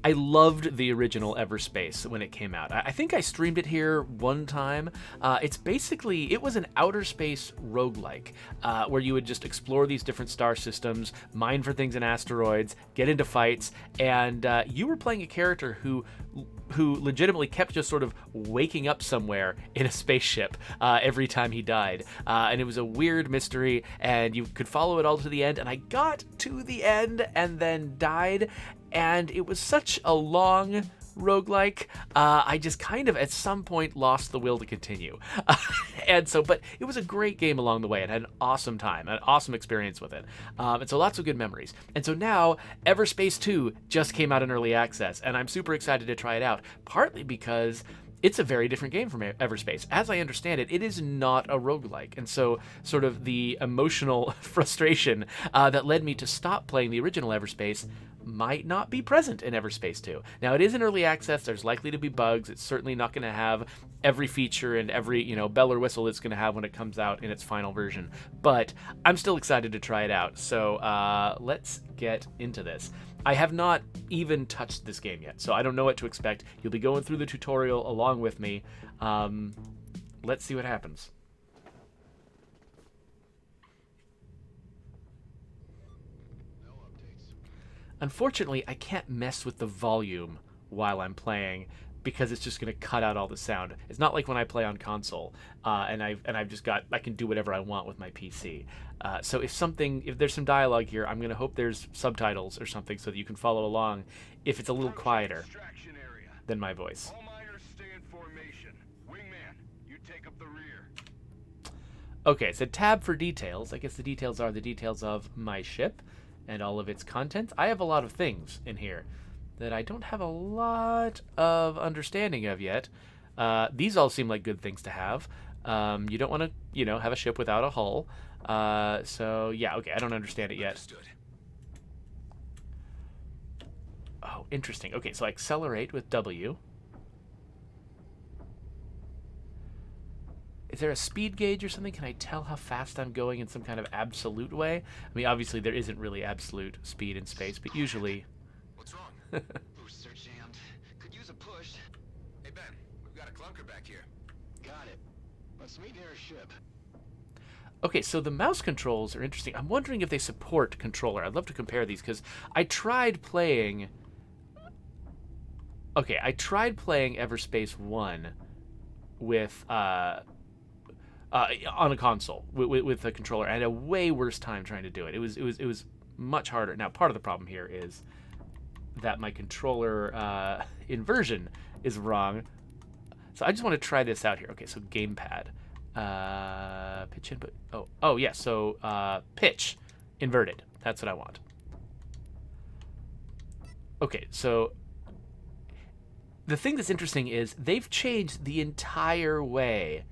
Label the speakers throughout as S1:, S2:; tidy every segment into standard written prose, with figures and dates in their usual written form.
S1: I loved the original Everspace when it came out. I think I streamed it here one time. It was an outer space roguelike where you would just explore these different star systems, mine for things in asteroids, get into fights, and you were playing a character who legitimately kept just sort of waking up somewhere in a spaceship every time he died. And it was a weird mystery, and you could follow it all to the end. And I got to the end and then died, and it was such a long roguelike. I just kind of at some point lost the will to continue. But it was a great game along the way, and had an awesome time, an awesome experience with it. And so lots of good memories. And so now Everspace 2 just came out in early access, and I'm super excited to try it out, partly because it's a very different game from Everspace. As I understand it, it is not a roguelike. And so sort of the emotional frustration that led me to stop playing the original Everspace might not be present in Everspace 2. Now, it is in early access. There's likely to be bugs. It's certainly not going to have every feature and every, bell or whistle it's going to have when it comes out in its final version. But I'm still excited to try it out. So let's get into this. I have not even touched this game yet, so I don't know what to expect. You'll be going through the tutorial along with me. Let's see what happens. Unfortunately, I can't mess with the volume while I'm playing because it's just going to cut out all the sound. It's not like when I play on console, and I can do whatever I want with my PC. So if there's some dialogue here, I'm going to hope there's subtitles or something so that you can follow along if it's a little quieter than my voice.
S2: All miners stay in formation. Wingman, you take up the rear.
S1: Okay, so tab for details. I guess the details are the details of my ship and all of its contents. I have a lot of things in here that I don't have a lot of understanding of yet. These all seem like good things to have. You don't want to, have a ship without a hull. So yeah, okay, I don't understand it yet.
S2: Understood.
S1: Oh, interesting. Okay, so I accelerate with W. Is there a speed gauge or something? Can I tell how fast I'm going in some kind of absolute way? I mean, obviously there isn't really absolute speed in space, but usually...
S2: What's wrong? Boosts are jammed. Could use a push. Hey Ben, we've got a clunker back here. Got it. Let's meet near a ship.
S1: Okay, so the mouse controls are interesting. I'm wondering if they support controller. I'd love to compare these because I tried playing... Okay, I tried playing Everspace 1 with... on a console with a controller. I had a way worse time trying to do it. It was much harder. Now, part of the problem here is that my controller inversion is wrong. So I just want to try this out here. Okay, so gamepad, pitch input. Oh yeah. So pitch inverted. That's what I want. Okay, so the thing that's interesting is they've changed the entire way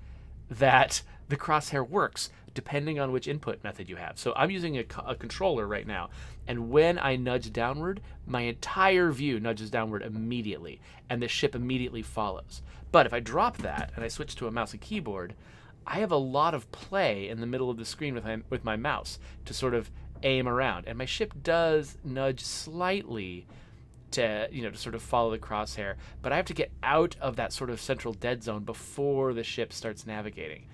S1: that the crosshair works depending on which input method you have. So I'm using a controller right now, and when I nudge downward, my entire view nudges downward immediately, and the ship immediately follows. But if I drop that and I switch to a mouse and keyboard, I have a lot of play in the middle of the screen with my mouse to sort of aim around, and my ship does nudge slightly to sort of follow the crosshair, but I have to get out of that sort of central dead zone before the ship starts navigating.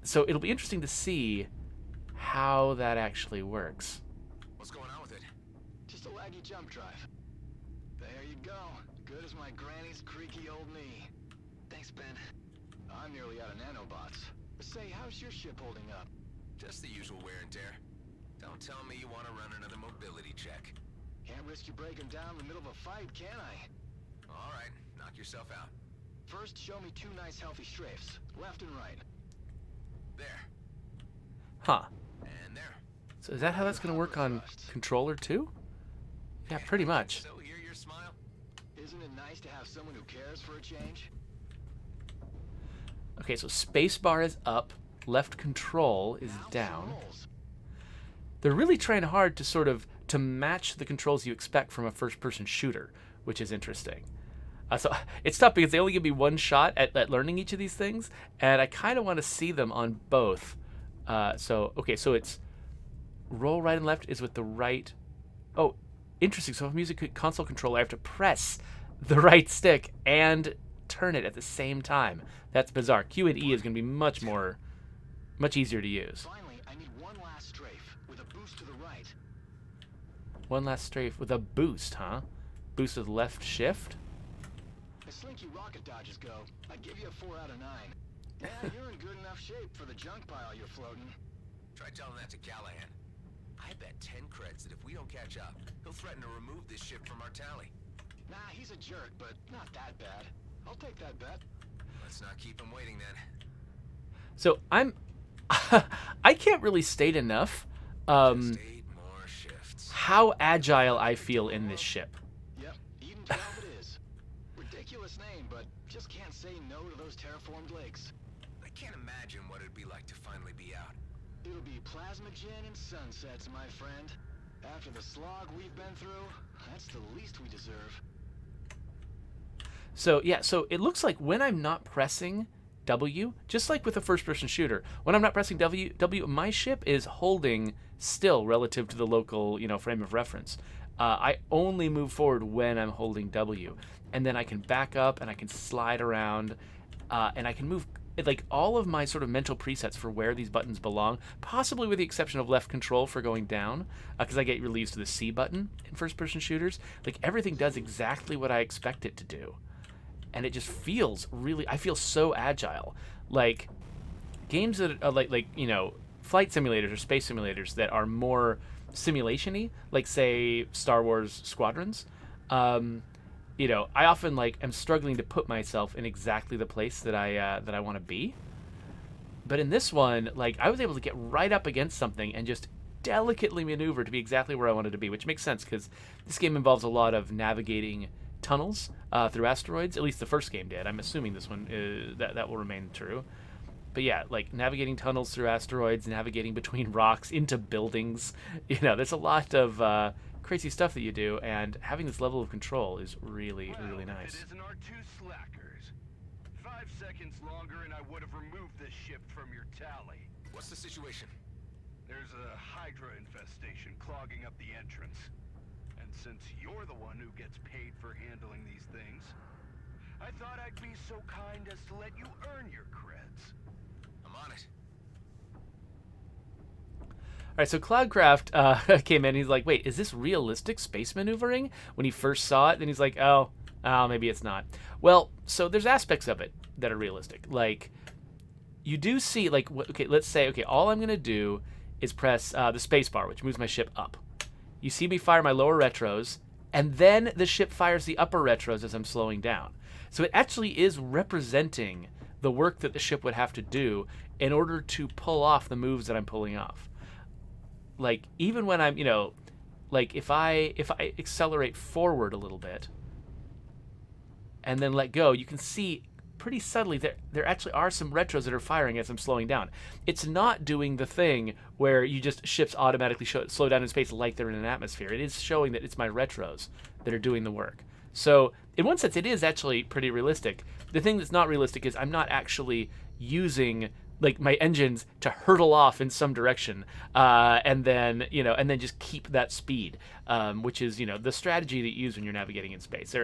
S1: So it'll be interesting to see how that actually works.
S2: What's going on with it? Just a laggy jump drive. There you go. Good as my granny's creaky old knee. Thanks, Ben. I'm nearly out of nanobots. Say, how's your ship holding up? Just the usual wear and tear. Don't tell me you want to run another mobility check. Can't risk you breaking down in the middle of a fight, can I? All right, knock yourself out. First, show me two nice healthy strafes, left and right. There.
S1: Huh.
S2: And there.
S1: So is that how that's going to work on controller too? Yeah, pretty much.
S2: So hear your smile? Isn't it nice to have someone who cares for a change?
S1: Okay, so spacebar is up, left control is
S2: Now
S1: down.
S2: some rolls.
S1: They're really trying hard to match the controls you expect from a first-person shooter, which is interesting. So it's tough because they only give me one shot at learning each of these things, and I kind of want to see them on both. So it's roll right and left is with the right. Oh, interesting. So, with a console controller, I have to press the right stick and turn it at the same time. That's bizarre. Q and E is going to be much easier to use.
S2: Finally, I need one last strafe with a boost to the right.
S1: One last strafe with a boost, huh? Boost with left shift?
S2: As slinky rocket dodges go, I'd give you a 4 out of 9. Yeah, you're in good enough shape for the junk pile you're floating.
S3: Try telling that to Callahan. I bet 10 creds that if we don't catch up, he'll threaten to remove this ship from our tally.
S2: Nah, he's a jerk, but not that bad. I'll take that bet.
S3: Let's not keep him waiting then.
S1: So I can't really state enough
S3: Just 8 more shifts.
S1: how agile I feel in this ship.
S2: Yep, Eden 12 it is. Ridiculous name, but just can't say no to those terraformed lakes.
S3: I can't imagine what it'd be like to finally be out.
S2: It'll be plasma gin and sunsets, my friend. After the slog we've been through, that's the least we deserve.
S1: So yeah, so it looks like when I'm not pressing W, just like with a first-person shooter, when I'm not pressing W, my ship is holding still relative to the local, frame of reference. I only move forward when I'm holding W, and then I can back up and I can slide around, and I can move. Like all of my sort of mental presets for where these buttons belong, possibly with the exception of left control for going down, because I get really used to the C button in first-person shooters. Like everything does exactly what I expect it to do. And it just feels I feel so agile. Like games that are like flight simulators or space simulators that are more simulation-y, like say Star Wars Squadrons. I often am struggling to put myself in exactly the place that I want to be. But in this one, I was able to get right up against something and just delicately maneuver to be exactly where I wanted to be, which makes sense because this game involves a lot of navigating tunnels through asteroids. At least the first game did. I'm assuming this one that will remain true. But yeah, navigating tunnels through asteroids, navigating between rocks into buildings. There's a lot of crazy stuff that you do, and having this level of control is really nice.
S4: It isn't our 2 slackers. 5 seconds longer and I would have removed this ship from your tally.
S3: What's the situation?
S4: There's a Hydra infestation clogging up the entrance. And since you're the one who gets paid for handling these things, I thought I'd be so kind as to let you earn your creds.
S3: I'm on it.
S1: All right, so Cloudcraft came in. He's like, wait, is this realistic space maneuvering? When he first saw it, then he's like, oh, maybe it's not. Well, so there's aspects of it that are realistic. You do see, let's say, all I'm going to do is press the space bar, which moves my ship up. You see me fire my lower retros, and then the ship fires the upper retros as I'm slowing down. So it actually is representing the work that the ship would have to do in order to pull off the moves that I'm pulling off. Even when I'm, if I accelerate forward a little bit and then let go, you can see pretty subtly that there actually are some retros that are firing as I'm slowing down. It's not doing the thing where ships automatically slow down in space like they're in an atmosphere. It is showing that it's my retros that are doing the work. So in one sense, it is actually pretty realistic. The thing that's not realistic is I'm not actually using my engines to hurtle off in some direction, and then just keep that speed, which is the strategy that you use when you're navigating in space.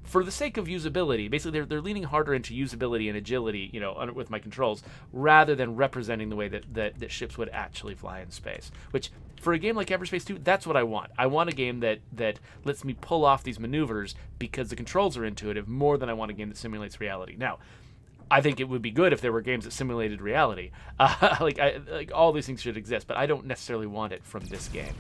S1: For the sake of usability, basically they're leaning harder into usability and agility, with my controls, rather than representing the way that ships would actually fly in space. Which for a game like Everspace 2, that's what I want. I want a game that lets me pull off these maneuvers because the controls are intuitive more than I want a game that simulates reality. Now, I think it would be good if there were games that simulated reality. All these things should exist, but I don't necessarily want it from this game.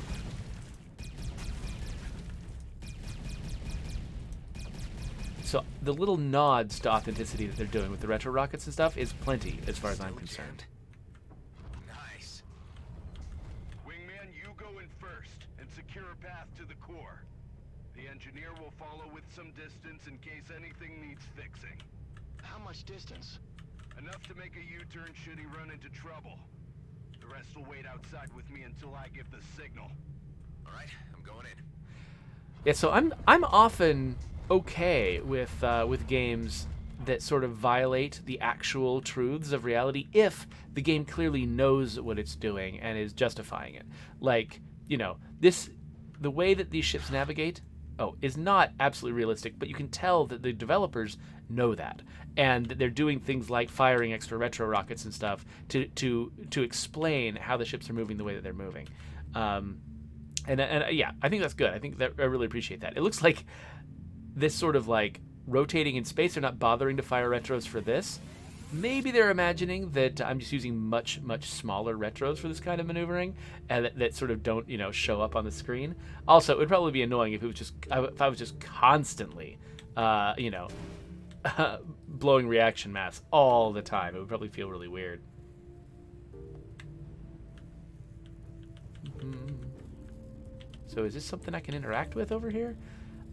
S1: So the little nods to authenticity that they're doing with the retro rockets and stuff is plenty, as far as I'm concerned.
S3: Nice.
S4: Wingman, you go in first and secure a path to the core. The engineer will follow with some distance in case anything needs fixing.
S2: How much distance?
S4: Enough to make a U-turn should he run into trouble. The rest will wait outside with me until I give the signal.
S3: All right, I'm going in.
S1: Yeah, so I'm often okay with games that sort of violate the actual truths of reality if the game clearly knows what it's doing and is justifying it. the way that these ships navigate, is not absolutely realistic, but you can tell that the developers know that, and that they're doing things like firing extra retro rockets and stuff to explain how the ships are moving the way that they're moving. And yeah, I think that's good. I think that I really appreciate that. It looks like this sort of like rotating in space, they're not bothering to fire retros for this. Maybe they're imagining that I'm just using much, much smaller retros for this kind of maneuvering, and that sort of don't, show up on the screen. Also, it would probably be annoying if I was just constantly, blowing reaction mass all the time. It would probably feel really weird. So is this something I can interact with over here?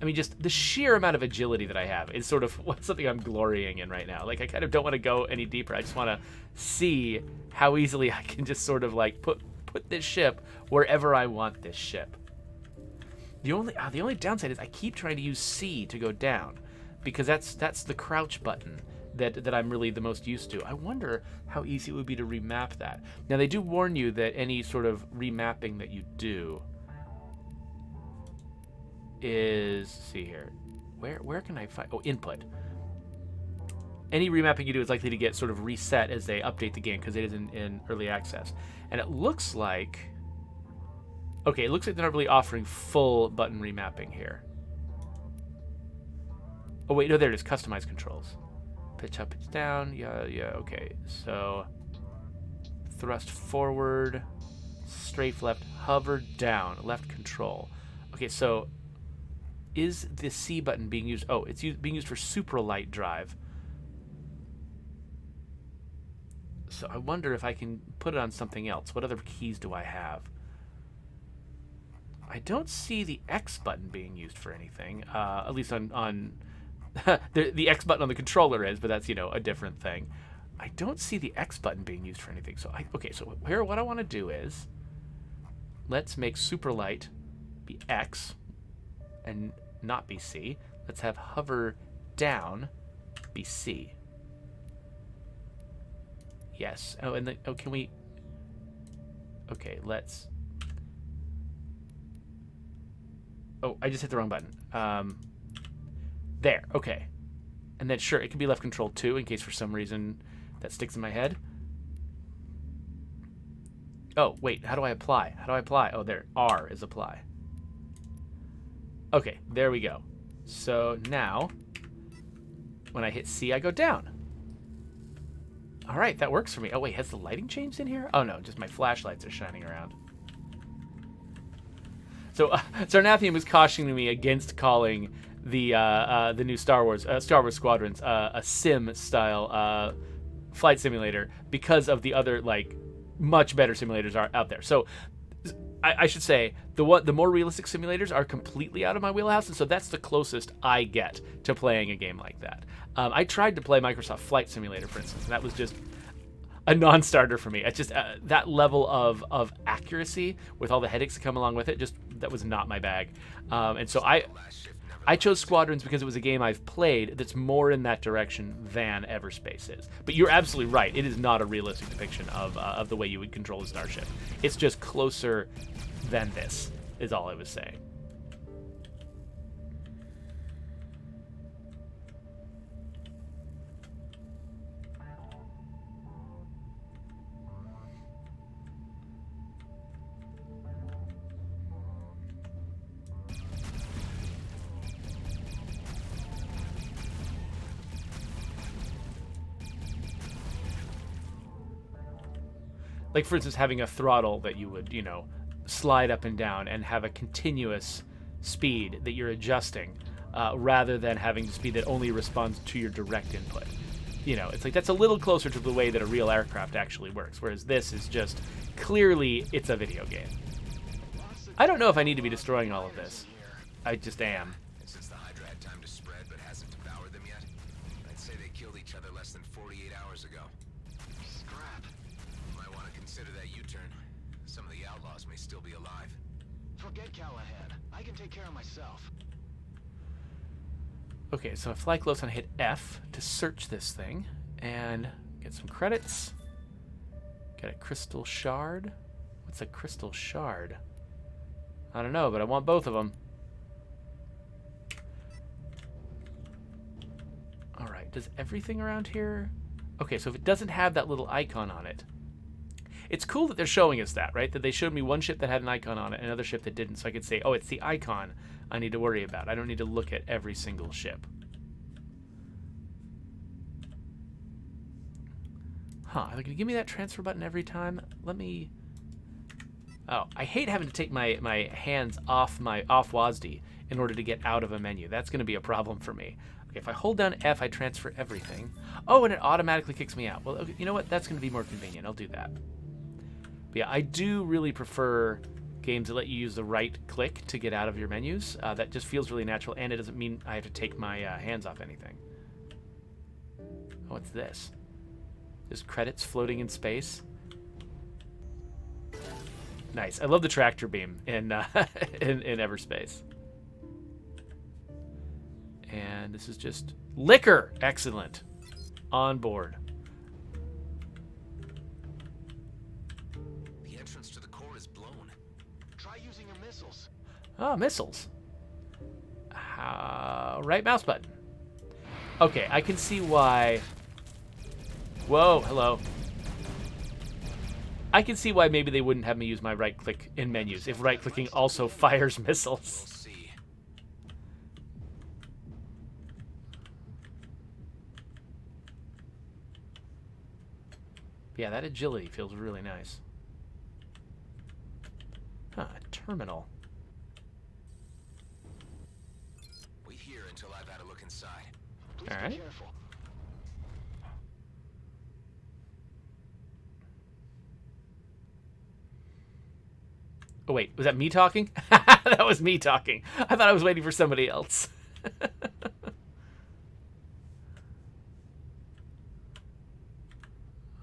S1: I mean, just the sheer amount of agility that I have is sort of something I'm glorying in right now. Like, I kind of don't want to go any deeper. I just want to see how easily I can just sort of like put this ship wherever I want this ship. The only downside is I keep trying to use C to go down, because that's the crouch button that I'm really the most used to. I wonder how easy it would be to remap that. Now, they do warn you that any sort of remapping that you do is, see here, where can I find, input. Any remapping you do is likely to get sort of reset as they update the game, because it is in early access. And it looks like, it looks like they're not really offering full button remapping here. Oh wait, no, there it is, customized controls. Pitch up, pitch down, yeah, okay. So, thrust forward, strafe left, hover down, left control. Okay, so is the C button being used? Oh, it's being used for supralight drive. So I wonder if I can put it on something else. What other keys do I have? I don't see the X button being used for anything. At least on the X button on the controller is, but that's, a different thing. I don't see the X button being used for anything. So so here, what I want to do is, let's make supralight be X and not be C. Let's have hover down be C. Yes. Oh, and then, can we? Okay, let's. Oh, I just hit the wrong button. There. Okay. And then sure, it can be left control too, in case for some reason that sticks in my head. Oh, wait. How do I apply? Oh, there. R is apply. Okay, there we go. So now, when I hit C, I go down. All right, that works for me. Oh, wait, has the lighting changed in here? Oh, no, just my flashlights are shining around. So, Sarnathian was cautioning me against calling the new Star Wars Squadrons a sim-style flight simulator, because of the other, like, much better simulators are out there. So, I should say, the more realistic simulators are completely out of my wheelhouse, and so that's the closest I get to playing a game like that. I tried to play Microsoft Flight Simulator, for instance, and that was just a non-starter for me. It's just that level of accuracy with all the headaches that come along with it, that was not my bag. And so I chose Squadrons because it was a game I've played that's more in that direction than Everspace is. But you're absolutely right. It is not a realistic depiction of the way you would control a starship. It's just closer than this, is all I was saying. Like, for instance, having a throttle that you would, slide up and down and have a continuous speed that you're adjusting, rather than having a speed that only responds to your direct input. It's like that's a little closer to the way that a real aircraft actually works, whereas this is just clearly it's a video game. I don't know if I need to be destroying all of this. I just am.
S3: And since the Hydra had time to spread but hasn't devoured them yet, I'd say they killed each other less than 48 hours ago.
S2: Scrap.
S3: Might want to consider that U-turn. Some of the outlaws may still be alive.
S2: Forget Callahan. I can take care of myself.
S1: Okay, so I fly close and I hit F to search this thing and get some credits. Get a crystal shard. What's a crystal shard? I don't know, but I want both of them. All right, does everything around here... Okay, so if it doesn't have that little icon on it... It's cool that they're showing us that, right? That they showed me one ship that had an icon on it and another ship that didn't, so I could say, oh, it's the icon I need to worry about. I don't need to look at every single ship. Huh, are they going to give me that transfer button every time? Let me... Oh, I hate having to take my hands off WASD in order to get out of a menu. That's going to be a problem for me. Okay, if I hold down F, I transfer everything. Oh, and it automatically kicks me out. Well, okay, you know what? That's going to be more convenient. I'll do that. But yeah, I do really prefer games that let you use the right click to get out of your menus. That just feels really natural, and it doesn't mean I have to take my hands off anything. Oh, what's this? There's credits floating in space. Nice. I love the tractor beam in in Everspace. And this is just liquor. Excellent. On board.
S3: The entrance to the core is blown.
S2: Try using your missiles.
S1: Oh, missiles. Right mouse button. Okay, I can see why... Whoa, hello. I can see why maybe they wouldn't have me use my right click in menus if right clicking also fires missiles.
S3: We'll see.
S1: Yeah, that agility feels really nice. Huh, terminal.
S3: Wait here until I've had a look inside.
S2: Please
S1: All right.
S2: be careful.
S1: Oh, wait, was that me talking? That was me talking. I thought I was waiting for somebody else. Oh,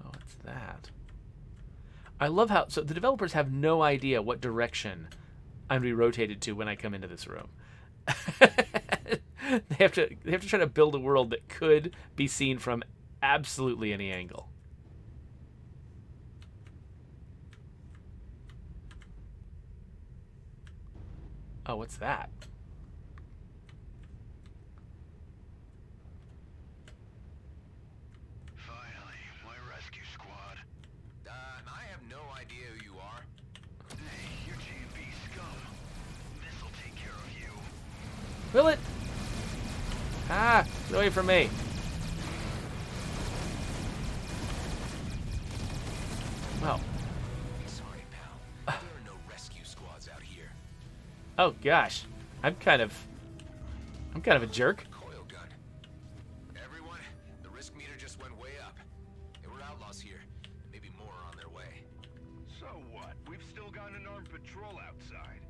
S1: what's that? I love how... So the developers have no idea what direction I'm going to be rotated to when I come into this room. They have to try to build a world that could be seen from absolutely any angle. Oh, what's that?
S4: Finally, my rescue squad.
S3: I have no idea who you are.
S4: Hey, you're G&B scum. This'll take care of you.
S1: Will it? Ah, get away from me. Well.
S3: Sorry, pal. There are no rescue squads out here.
S1: Oh gosh. I'm kind of a jerk.
S3: Coil gun. Everyone, the risk meter just went way up. There were outlaws here. Maybe more are on their way.
S4: So what? We've still got an armed patrol outside.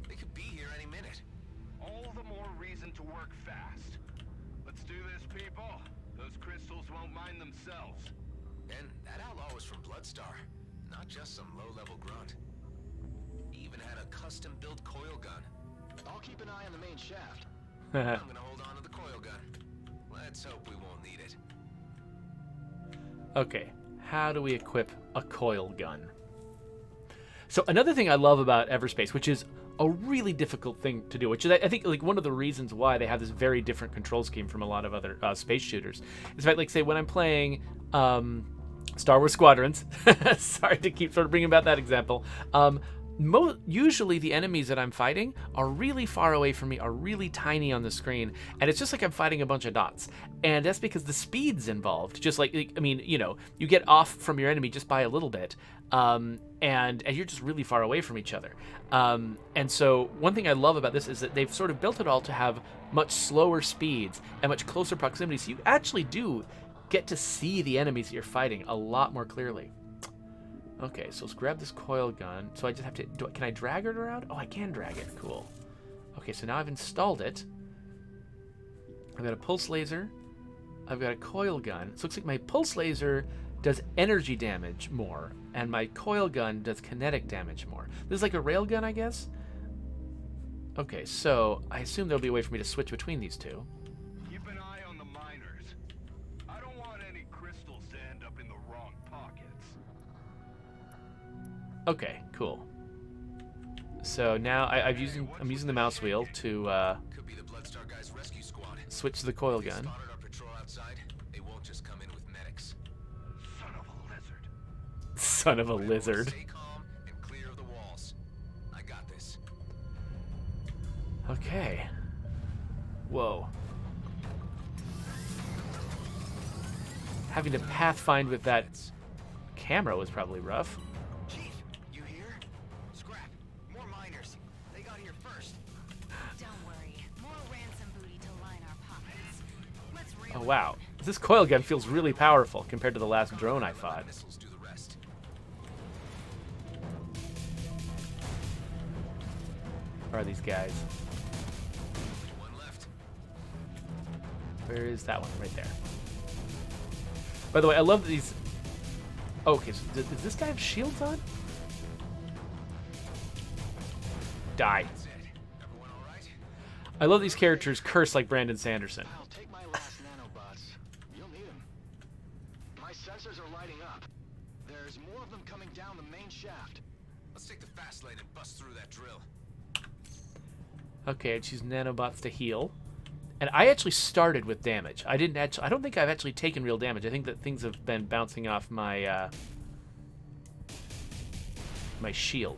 S3: They could be here any minute.
S4: All the more reason to work fast. Let's do this, people. Those crystals won't mind themselves.
S3: And that outlaw was from Bloodstar, not just some low-level grunt. He even had a custom-built coil gun.
S2: I'll keep an eye on the main shaft.
S3: I'm gonna hold on to the coil gun. Let's hope we won't need it.
S1: Okay, how do we equip a coil gun? So another thing I love about Everspace, which is a really difficult thing to do, which is I think like one of the reasons why they have this very different control scheme from a lot of other space shooters, is that like say when I'm playing Star Wars Squadrons, sorry to keep sort of bringing about that example, usually the enemies that I'm fighting are really far away from me, are really tiny on the screen, and it's just like I'm fighting a bunch of dots. And that's because the speed's involved. Just like, I mean, you know, you get off from your enemy just by a little bit, and you're just really far away from each other. And so one thing I love about this is that they've sort of built it all to have much slower speeds and much closer proximity, so you actually do get to see the enemies that you're fighting a lot more clearly. Okay, so let's grab this coil gun. So I just have to... can I drag it around? Oh, I can drag it. Cool. Okay, so now I've installed it. I've got a pulse laser. I've got a coil gun. So it looks like my pulse laser does energy damage more, and my coil gun does kinetic damage more. This is like a rail gun, I guess? Okay, so I assume there'll be a way for me to switch between these two.
S4: Keep an eye on the miners. I don't want any crystals to end up in the wrong pockets.
S1: Okay, cool. So now I'm using the mouse wheel to
S3: Could be the Bloodstar guys' rescue squad.
S1: switch to the coil
S3: They
S1: gun.
S3: spotted our patrol outside. They won't just come in with medics.
S4: Son of a lizard.
S1: Son of a lizard.
S3: Stay calm and clear of the walls. I got this.
S1: Okay. Whoa. Having to pathfind with that camera was probably rough.
S2: Chief, you hear? Scrap. More miners. They got here first.
S5: Don't worry. More ransom booty to line our pockets. Let's
S1: Oh
S5: reel
S1: wow. This coil gun feels really powerful compared to the last drone I fought.
S3: Missiles do the rest.
S1: Where are these guys?
S3: One left.
S1: Where is that one? Right there. By the way, I love these. Oh, okay, so does this guy have shields on? Die.
S3: That's it. Everyone all right?
S1: I love these characters curse like Brandon Sanderson.
S2: I'll take my last nanobots. You'll need them. My sensors are lighting up. There's more of them coming down the main shaft.
S3: Let's take the fast lane and bust through that drill.
S1: Okay, I'd choose nanobots to heal. And I actually started with damage. I don't think I've actually taken real damage. I think that things have been bouncing off my my shield.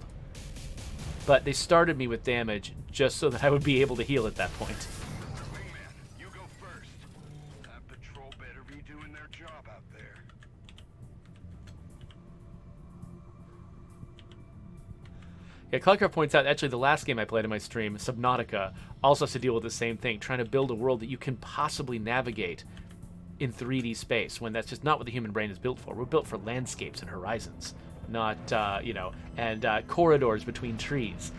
S1: But they started me with damage just so that I would be able to heal at that point.
S4: Wingman, you go first. That patrol better be doing their job out there.
S1: Yeah, Cloudcraft points out, actually, the last game I played in my stream, Subnautica, also has to deal with the same thing, trying to build a world that you can possibly navigate in 3D space, when that's just not what the human brain is built for. We're built for landscapes and horizons, not, and corridors between trees.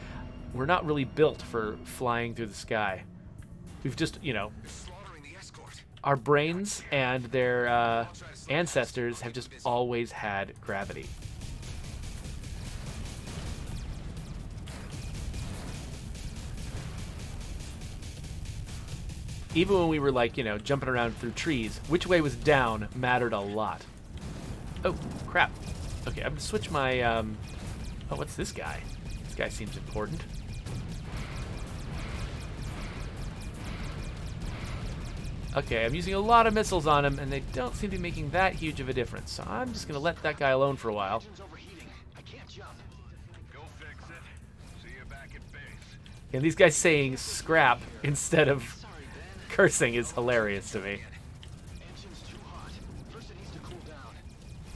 S1: We're not really built for flying through the sky. We've just,
S3: Slaughtering the escort.
S1: our brains and their ancestors have just always had gravity. Even when we were like, jumping around through trees, which way was down mattered a lot. Oh, crap. Okay, I'm gonna switch my, oh, what's this guy? This guy seems important. Okay, I'm using a lot of missiles on him, and they don't seem to be making that huge of a difference. So I'm just gonna let that guy alone for a while.
S2: Engine's overheating. I can't jump.
S4: Go fix it. See you back at base.
S1: And these guys saying scrap instead of
S2: Sorry, Ben.
S1: cursing is hilarious to me.
S2: Engine's too hot. First it needs to cool down.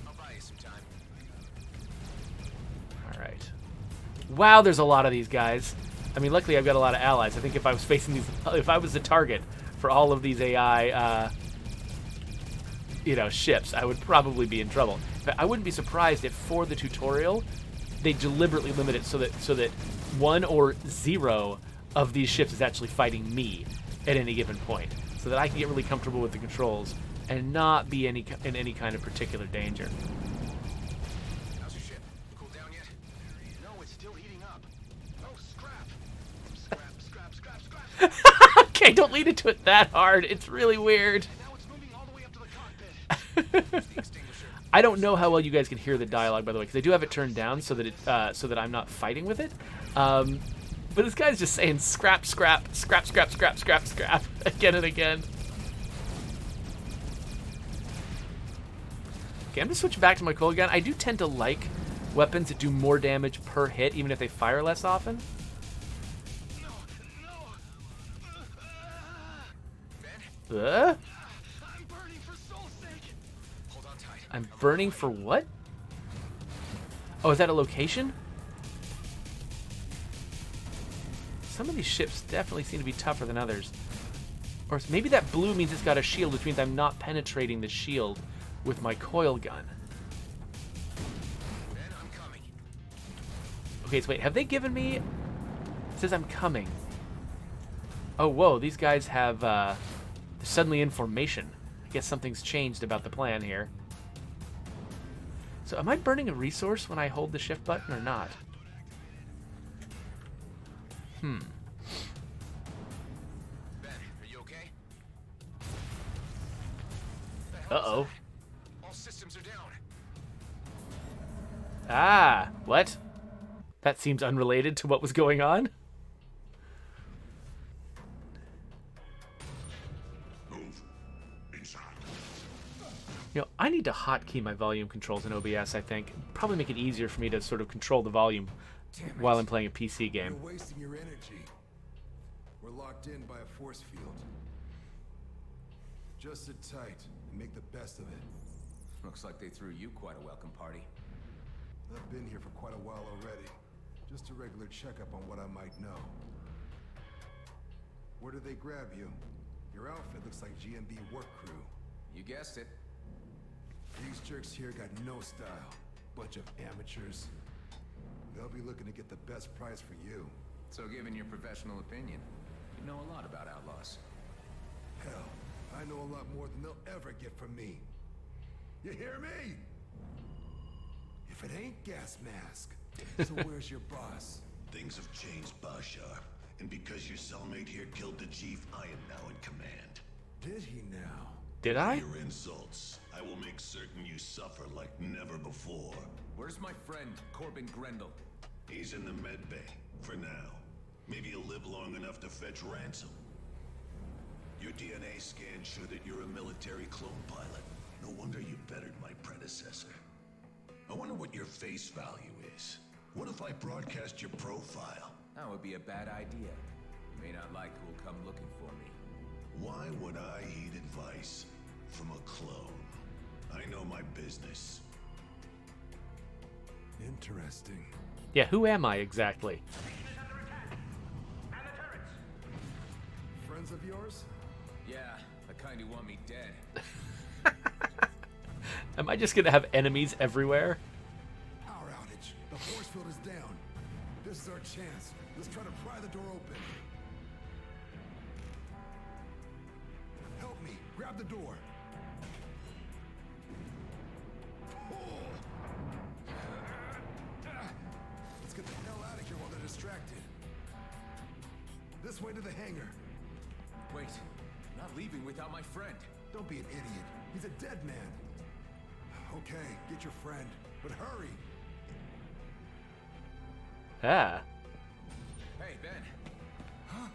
S3: I'll buy you some time.
S1: Alright. Wow, there's a lot of these guys. I mean, luckily I've got a lot of allies. I think if I was facing these, if I was the target for all of these AI, ships, I would probably be in trouble. But I wouldn't be surprised if for the tutorial, they deliberately limit it so that one or zero of these ships is actually fighting me at any given point, so that I can get really comfortable with the controls and not be in any kind of particular danger.
S3: How's your ship? Cool down yet?
S2: No, it's still heating up. Oh, scrap. Scrap.
S1: Okay, don't lead into it that hard. It's really weird.
S2: And now it's moving all the way up to the cockpit.
S3: The extinguisher.
S1: I don't know how well you guys can hear the dialogue, by the way, because I do have it turned down so that I'm not fighting with it. But this guy's just saying scrap, scrap, scrap, scrap, scrap, scrap, scrap, again and again. Okay, I'm gonna switch back to my cold gun. I do tend to like weapons that do more damage per hit, even if they fire less often.
S2: No.
S1: Uh?
S2: I'm burning for soul's sake.
S3: Hold on tight.
S1: I'm burning for what? Oh, is that a location? Some of these ships definitely seem to be tougher than others. Or maybe that blue means it's got a shield, which means I'm not penetrating the shield with my coil gun.
S3: Ben, I'm coming.
S1: Okay, so wait, have they given me... It says I'm coming. Oh, whoa, these guys have, they're suddenly in formation. I guess something's changed about the plan here. So am I burning a resource when I hold the shift button or not?
S3: Ben, are you okay? The hell is
S1: Uh-oh.
S3: that? All systems are down.
S1: Ah, what? That seems unrelated to what was going on.
S6: Move. Inside.
S1: You know, I need to hotkey my volume controls in OBS, I think. Probably make it easier for me to sort of control the volume while I'm playing a PC game.
S7: You're wasting your energy. We're locked in by a force field. Just sit tight and make the best of it.
S3: Looks like they threw you quite a welcome party.
S7: I've been here for quite a while already. Just a regular checkup on what I might know. Where did they grab you? Your outfit looks like GMB work crew.
S3: You guessed it.
S7: These jerks here got no style. Bunch of amateurs. They'll be looking to get the best price for you.
S3: So given your professional opinion, you know a lot about outlaws.
S7: Hell, I know a lot more than they'll ever get from me. You hear me? If it ain't Gas Mask, so where's your boss?
S6: Things have changed, Bashar. And because your cellmate here killed the chief, I am now in command.
S7: Did he now?
S1: Did I?
S6: Your insults. I will make certain you suffer like never before.
S3: Where's my friend, Corbin Grendel?
S6: He's in the med bay, for now. Maybe he'll live long enough to fetch ransom. Your DNA scan showed that you're a military clone pilot. No wonder you bettered my predecessor. I wonder what your face value is. What if I broadcast your profile?
S3: That would be a bad idea. You may not like who'll come looking for me.
S6: Why would I heed advice from a clone? I know my business.
S7: Interesting.
S1: Yeah, who am I exactly?
S7: Friends of yours?
S3: Yeah, the kind who want me dead.
S1: Am I just gonna have enemies everywhere?
S7: Power outage. The force field is down. This is our chance. Let's try to pry the door open. Help me. Grab the door. Pull. Let's get the hell out of here while they're distracted. This way to the hangar.
S3: Wait, I'm not leaving without my friend.
S7: Don't be an idiot. He's a dead man. Okay, get your friend, but hurry.
S1: Ah.
S3: Hey, Ben.
S7: Huh?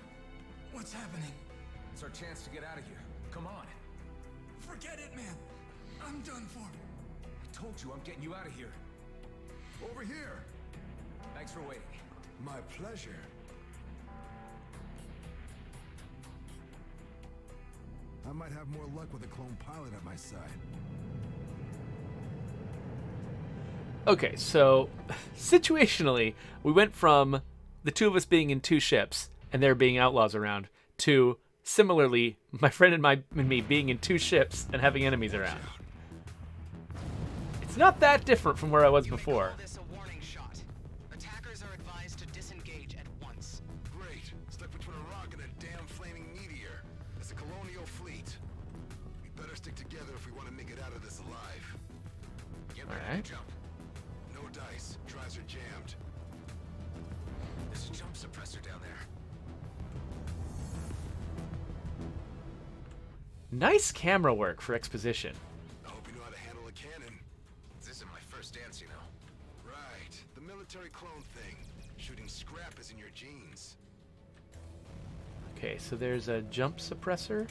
S7: What's happening?
S3: It's our chance to get out of here. Come on.
S7: Forget it, man. I'm done for.
S3: I told you I'm getting you out of here.
S7: Over here.
S3: Thanks for waiting.
S7: My pleasure. I might have more luck with a clone pilot at my side.
S1: Okay, so situationally, we went from the two of us being in two ships and there being outlaws around to similarly my friend and me being in two ships and having enemies around. It's not that different from where I was before.
S2: This a warning shot. Attackers are advised to disengage at once.
S7: Great. Stuck between a rock and a damn flaming meteor. It's a colonial fleet. We better stick together if we want to make it out of this alive.
S3: Get
S1: All
S3: ready
S1: right.
S3: to jump.
S7: No dice. Drives are jammed.
S3: There's a jump suppressor down there.
S1: Nice camera work for exposition.
S7: I hope you know how to handle a cannon.
S3: This isn't my first dance, you know.
S7: Right. The military clone thing. Shooting scrap is in your genes.
S1: Okay, so there's a jump suppressor.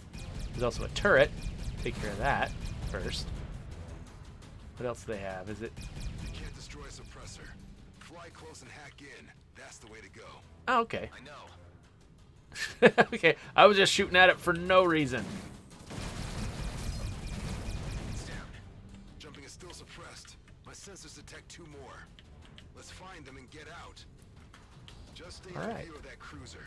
S1: There's also a turret. Take care of that first. What else do they have? Is it...
S7: You can't destroy a suppressor. Fly close and hack in. That's the way to go.
S1: Oh, okay.
S3: I know.
S1: Okay, I was just shooting at it for no reason.
S3: It's down.
S7: Jumping is still suppressed. My sensors detect two more. Let's find them and get out. Just stay
S1: All
S7: in
S1: right.
S7: view of that cruiser.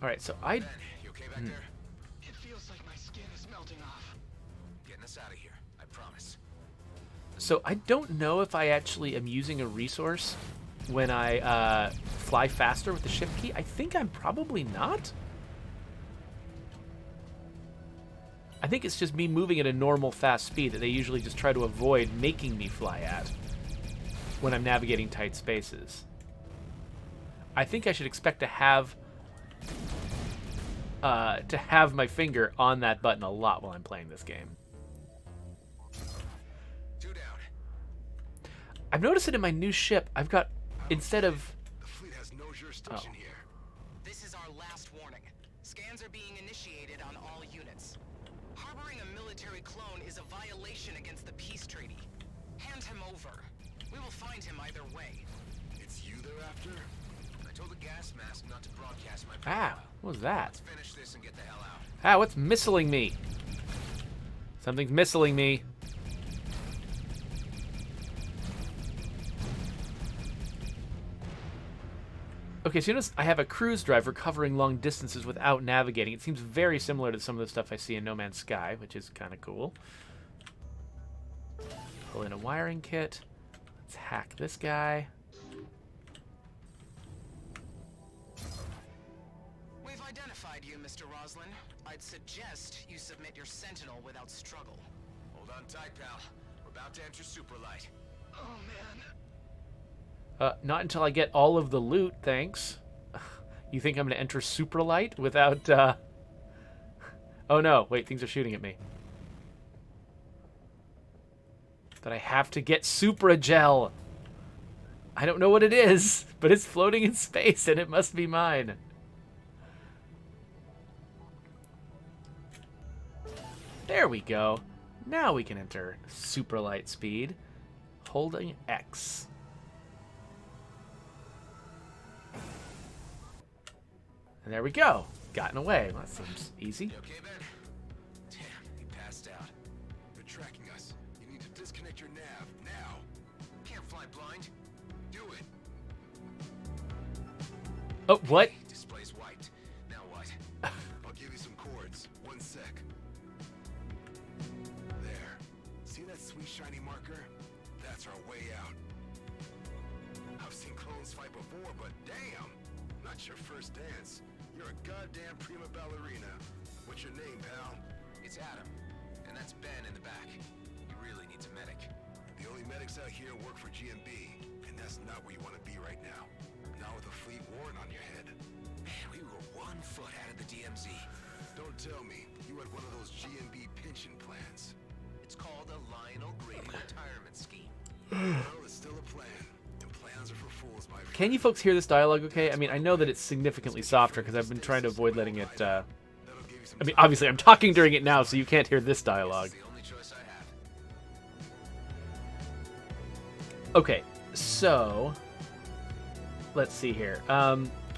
S1: All right, so I...
S3: Ben, you okay back there?
S2: It feels like my skin is melting off.
S3: Getting us out of here. I promise.
S1: So I don't know if I actually am using a resource when I fly faster with the shift key. I think I'm probably not. I think it's just me moving at a normal fast speed that they usually just try to avoid making me fly at when I'm navigating tight spaces. I think I should expect to have my finger on that button a lot while I'm playing this game. I've noticed it in my new ship. I've got, instead of...
S7: The fleet has no jurisdiction
S1: Oh.
S7: here.
S8: This is our last warning. Scans are being initiated on all units. Harboring a military clone is a violation against the peace treaty. Hand him over. We will find him either way.
S7: It's you they're after?
S3: I told the gas mask not to broadcast my
S1: Ah,
S3: profile.
S1: what was that?
S3: Let's finish this and get the hell out.
S1: Ah, what's missiling me? Something's missiling me. Okay, so you notice I have a cruise driver covering long distances without navigating. It seems very similar to some of the stuff I see in No Man's Sky, which is kind of cool. Pull in a wiring kit. Let's hack this guy.
S8: We've identified you, Mr. Roslin. I'd suggest you submit your sentinel without struggle.
S3: Hold on tight, pal. We're about to enter Superlight.
S2: Oh, man.
S1: Not until I get all of the loot, thanks. You think I'm going to enter Supralight without, Oh no, wait, things are shooting at me. But I have to get Supragel. I don't know what it is, but it's floating in space and it must be mine. There we go. Now we can enter Supralight speed. Holding X. And there we go. Gotten away. Well, that seems easy.
S3: You okay, Ben? Damn, he passed out.
S7: They're tracking us. You need to disconnect your nav, now.
S3: Can't fly blind. Do it.
S1: Oh, what?
S3: Display's white. Now what?
S7: I'll give you some chords. 1 sec. There. See that sweet shiny marker? That's our way out. I've seen clones fight before, but damn! Not your first dance. You're a goddamn prima ballerina. What's your name, pal?
S3: It's Adam. And that's Ben in the back. He really needs a medic.
S7: The only medics out here work for GMB, and that's not where you want to be right now. Not with a fleet warrant on your head.
S3: Man, we were 1 foot out of the DMZ.
S7: Don't tell me you had one of those GMB pension plans.
S3: It's called a Lionel Grady retirement scheme.
S7: Well, it's still a plan, and plans are for fools, my friend.
S1: Can you folks hear this dialogue okay? I mean, I know that it's significantly softer because I've been trying to avoid letting it,
S7: That'll give you some
S1: I mean,
S7: time.
S1: obviously I'm talking during it now, so you can't hear this dialogue.
S3: It's the only choice I have.
S1: Okay, so let's see here.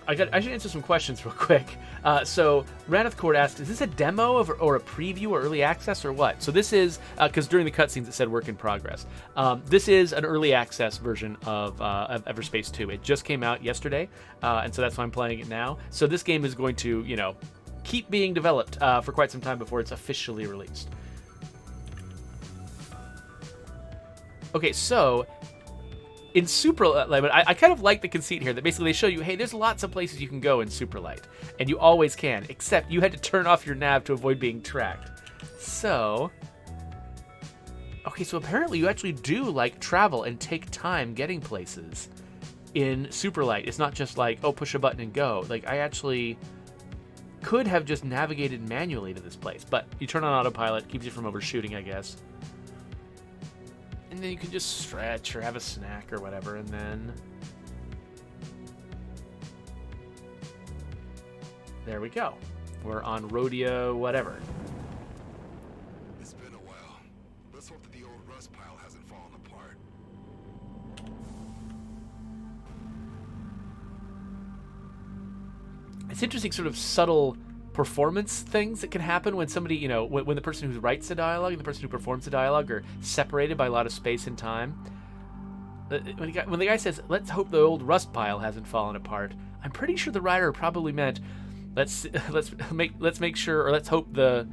S1: I should answer some questions real quick. So Raneth Court asked, is this a demo or a preview or early access or what? So this is, because during the cutscenes it said work in progress. This is an early access version of Everspace 2. It just came out yesterday, and so that's why I'm playing it now. So this game is going to, you know, keep being developed for quite some time before it's officially released. Okay, so in Superlight, I kind of like the conceit here that basically they show you, hey, there's lots of places you can go in Superlight, and you always can, except you had to turn off your nav to avoid being tracked. So, okay, so apparently you actually do like travel and take time getting places in Superlight. It's not just like, oh, push a button and go. Like, I actually could have just navigated manually to this place, but you turn on autopilot, keeps you from overshooting, I guess. And then you can just stretch or have a snack or whatever, and then there we go. We're on rodeo whatever.
S7: It's been a while. Let's hope that the old rust pile hasn't fallen apart.
S1: It's interesting, sort of subtle performance things that can happen when somebody, you know, when the person who writes the dialogue and the person who performs the dialogue are separated by a lot of space and time. When the guy says, "Let's hope the old rust pile hasn't fallen apart," I'm pretty sure the writer probably meant, let's make sure, or let's hope the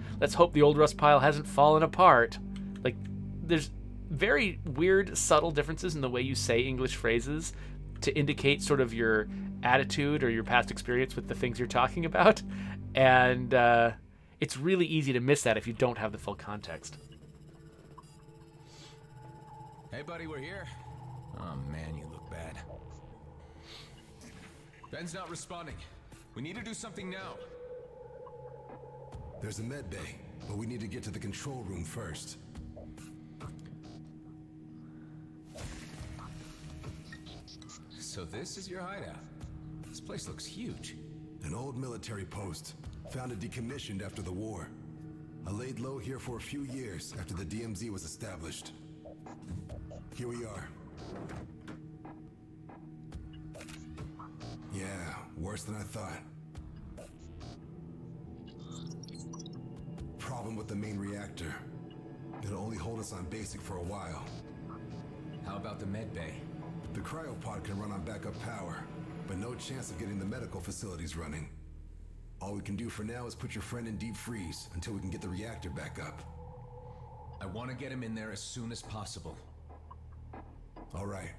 S1: old rust pile hasn't fallen apart. Like, there's very weird, subtle differences in the way you say English phrases to indicate sort of your attitude or your past experience with the things you're talking about. And it's really easy to miss that if you don't have the full context.
S3: Hey, buddy, we're here. Oh, man, you look bad. Ben's not responding. We need to do something now.
S7: There's a med bay, but we need to get to the control room first.
S3: So this is your hideout. This place looks huge.
S7: An old military post, found and decommissioned after the war. I laid low here for a few years after the DMZ was established. Here we are. Yeah, worse than I thought. Problem with the main reactor. It'll only hold us on basic for a while.
S3: How about the med bay?
S7: The cryopod can run on backup power, but no chance of getting the medical facilities running. All we can do for now is put your friend in deep freeze until we can get the reactor back up.
S3: I want to get him in there as soon as possible.
S7: All right.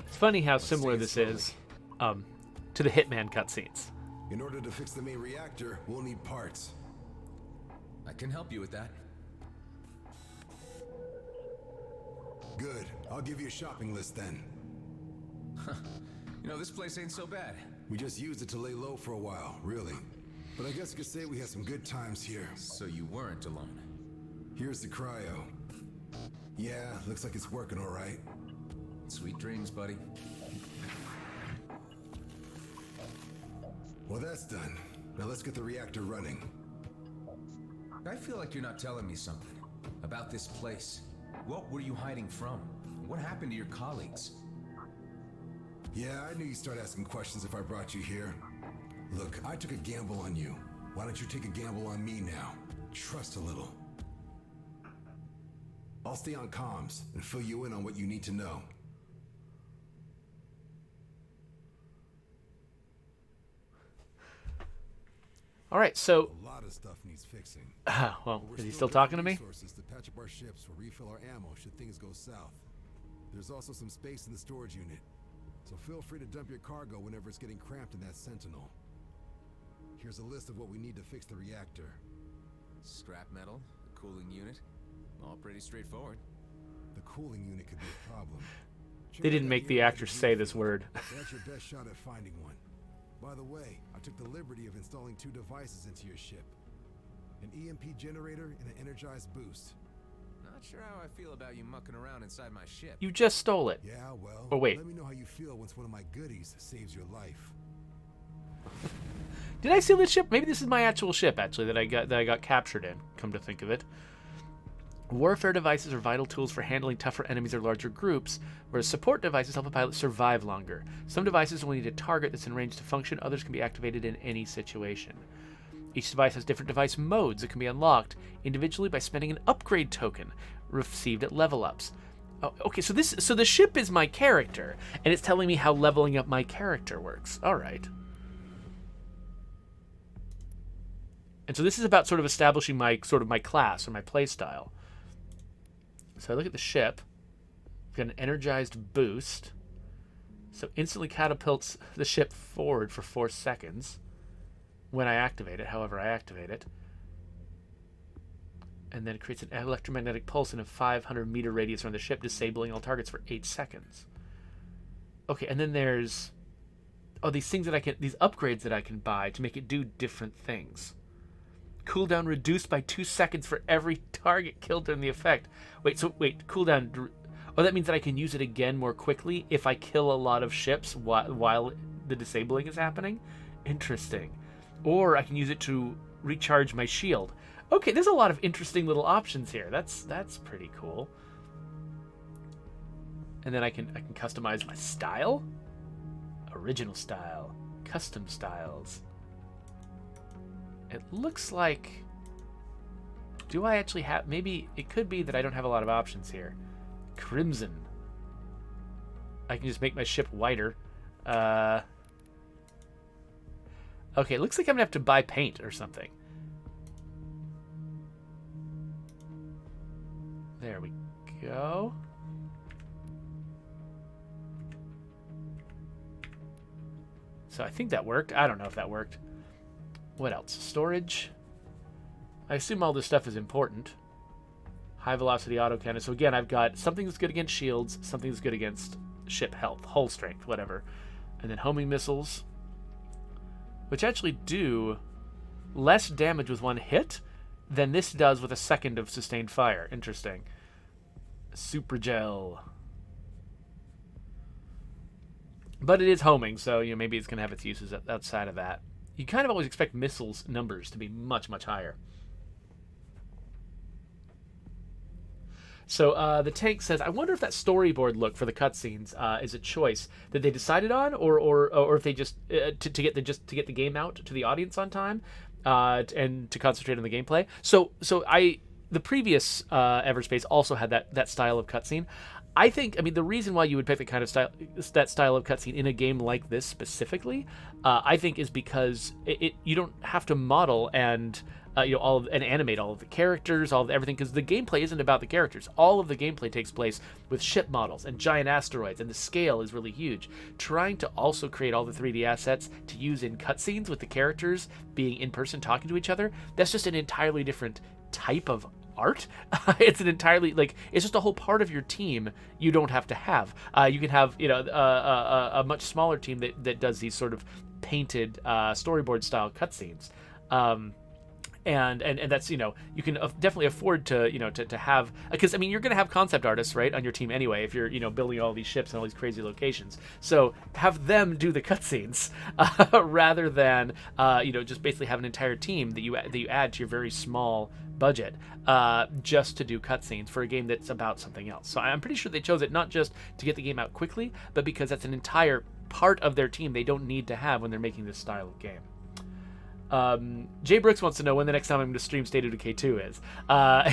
S1: It's funny how similar this is to the Hitman cutscenes.
S7: In order to fix the main reactor, we'll need parts.
S3: I can help you with that.
S7: Good. I'll give you a shopping list then.
S3: You know, this place ain't so bad.
S7: We just used it to lay low for a while, really. But I guess you could say we had some good times here.
S3: So you weren't alone.
S7: Here's the cryo. Yeah, looks like it's working all right.
S3: Sweet dreams, buddy.
S7: Well, that's done. Now let's get the reactor running.
S3: I feel like you're not telling me something about this place. What were you hiding from? What happened to your colleagues?
S7: Yeah, I knew you'd start asking questions if I brought you here. Look, I took a gamble on you. Why don't you take a gamble on me now? Trust a little. I'll stay on comms and fill you in on what you need to know.
S1: All right, so
S7: A lot of stuff needs fixing.
S1: well,
S7: But we're
S1: is he
S7: still
S1: still talking to
S7: getting
S1: me?
S7: resources to patch up our ships or refill our ammo should things go south. There's also some space in the storage unit, so feel free to dump your cargo whenever it's getting cramped in that Sentinel. Here's a list of what we need to fix the reactor.
S3: Scrap metal, a cooling unit. All pretty straightforward.
S7: The cooling unit could be a problem.
S1: They didn't make the actors say this word.
S7: That's your best shot at finding one. By the way, I took the liberty of installing 2 devices into your ship. An EMP generator and an energized boost.
S3: Not sure how I feel about you mucking around inside my ship.
S1: You just stole it.
S7: Yeah, well,
S1: Oh, wait.
S7: let me know how you feel once one of my goodies saves your life.
S1: Did I steal this ship? Maybe this is my actual ship, actually, that I got captured in. Come to think of it. Warfare devices are vital tools for handling tougher enemies or larger groups, whereas support devices help a pilot survive longer. Some devices will need a target that's in range to function, others can be activated in any situation. Each device has different device modes that can be unlocked individually by spending an upgrade token received at level ups. Oh, okay, so the ship is my character, and it's telling me how leveling up my character works. All right. And so this is about sort of establishing my class or my playstyle. So I look at the ship. We've got an energized boost. So instantly catapults the ship forward for 4 seconds when I activate it, however I activate it. And then it creates an electromagnetic pulse in a 500-meter radius around the ship, disabling all targets for 8 seconds. Okay, and then there's these upgrades that I can buy to make it do different things. Cooldown reduced by 2 seconds for every target killed during the effect. Wait, cooldown. Oh, that means that I can use it again more quickly if I kill a lot of ships while the disabling is happening? Interesting. Or I can use it to recharge my shield. Okay, there's a lot of interesting little options here. That's pretty cool. And then I can customize my style. Original style. Custom styles. It looks like... Do I actually have... Maybe it could be that I don't have a lot of options here. Crimson. I can just make my ship whiter. Okay, it looks like I'm going to have to buy paint or something. There we go. So I think that worked. I don't know if that worked. What else? Storage. I assume all this stuff is important. High velocity autocannon. So again, I've got something that's good against shields, something that's good against ship health, hull strength, whatever. And then homing missiles, which actually do less damage with one hit than this does with a second of sustained fire. Interesting. Super gel. But it is homing, so maybe it's going to have its uses outside of that. You kind of always expect missiles numbers to be much, much higher. So the tank says, "I wonder if that storyboard look for the cutscenes is a choice that they decided on, or if they just to get the game out to the audience on time, and to concentrate on the gameplay." So the previous Everspace also had that style of cutscene. I mean, the reason why you would pick that style of cutscene in a game like this specifically, I think, is because you don't have to model and animate all of the characters, all of everything, because the gameplay isn't about the characters. All of the gameplay takes place with ship models and giant asteroids, and the scale is really huge. Trying to also create all the 3D assets to use in cutscenes with the characters being in person talking to each other, that's just an entirely different type of art. It's an entirely, it's just a whole part of your team you don't have to have. You can have a much smaller team that does these sort of painted storyboard style cutscenes. And that's, you can definitely afford to to have, because I mean, you're going to have concept artists, right, on your team anyway, if you're building all these ships and all these crazy locations. So have them do the cutscenes rather than just basically have an entire team that you add to your very small budget just to do cutscenes for a game that's about something else. So I'm pretty sure they chose it not just to get the game out quickly, but because that's an entire part of their team they don't need to have when they're making this style of game. Jay Brooks wants to know when the next time I'm going to stream State of Decay 2 is.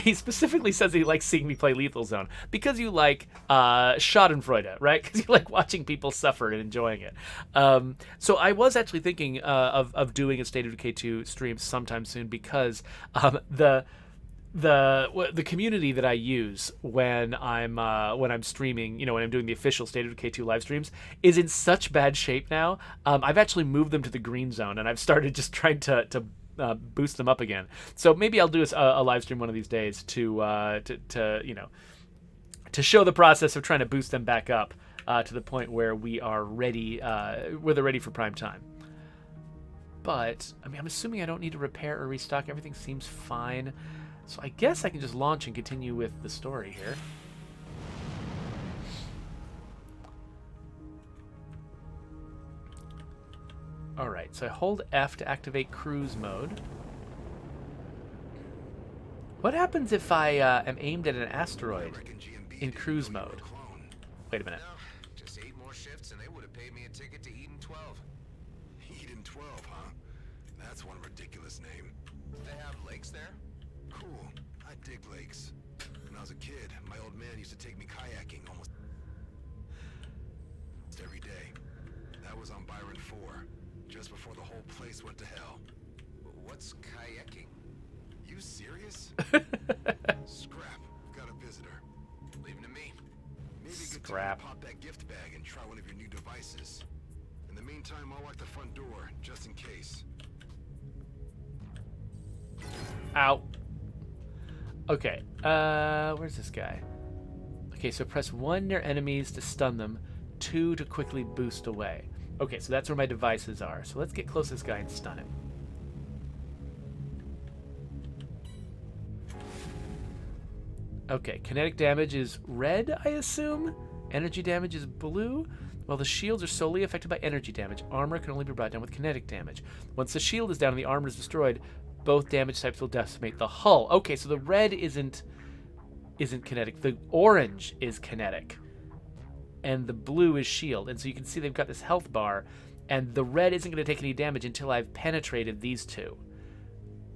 S1: He specifically says he likes seeing me play Lethal Zone because you like Schadenfreude, right? Because you like watching people suffer and enjoying it. So I was actually thinking of doing a State of Decay 2 stream sometime soon, because the community that I use when I'm streaming, when I'm doing the official State of Decay 2 live streams, is in such bad shape now. I've actually moved them to the green zone, and I've started just trying to boost them up again. So maybe I'll do a live stream one of these days to show the process of trying to boost them back up to the point where we are ready, where they're ready for prime time. But I mean, I'm assuming I don't need to repair or restock. Everything seems fine. So I guess I can just launch and continue with the story here. Alright, so I hold F to activate cruise mode. What happens if I am aimed at an asteroid in cruise mode? Wait a minute.
S3: Just 8 more shifts and they would have paid me a ticket to Eden 12.
S7: Eden 12, huh? That's one ridiculous name.
S3: They have lakes there?
S7: Cool. I dig lakes. When I was a kid, my old man used to take me kayaking almost every day. That was on Byron 4, just before the whole place went to hell.
S3: What's kayaking?
S7: You serious? Scrap. Got a visitor.
S3: Leave him to me.
S7: Maybe a good time
S1: Scrap.
S7: to pop that gift bag and try one of your new devices. In the meantime, I'll lock the front door, just in case.
S1: Ow. Okay, where's this guy? Okay, so press 1 near enemies to stun them, 2 to quickly boost away. Okay, so that's where my devices are. So let's get close to this guy and stun him. Okay, kinetic damage is red, I assume? Energy damage is blue? While the shields are solely affected by energy damage, armor can only be brought down with kinetic damage. Once the shield is down and the armor is destroyed, both damage types will decimate the hull. Okay, so the red isn't kinetic. The orange is kinetic. And the blue is shield. And so you can see they've got this health bar, and the red isn't going to take any damage until I've penetrated these two.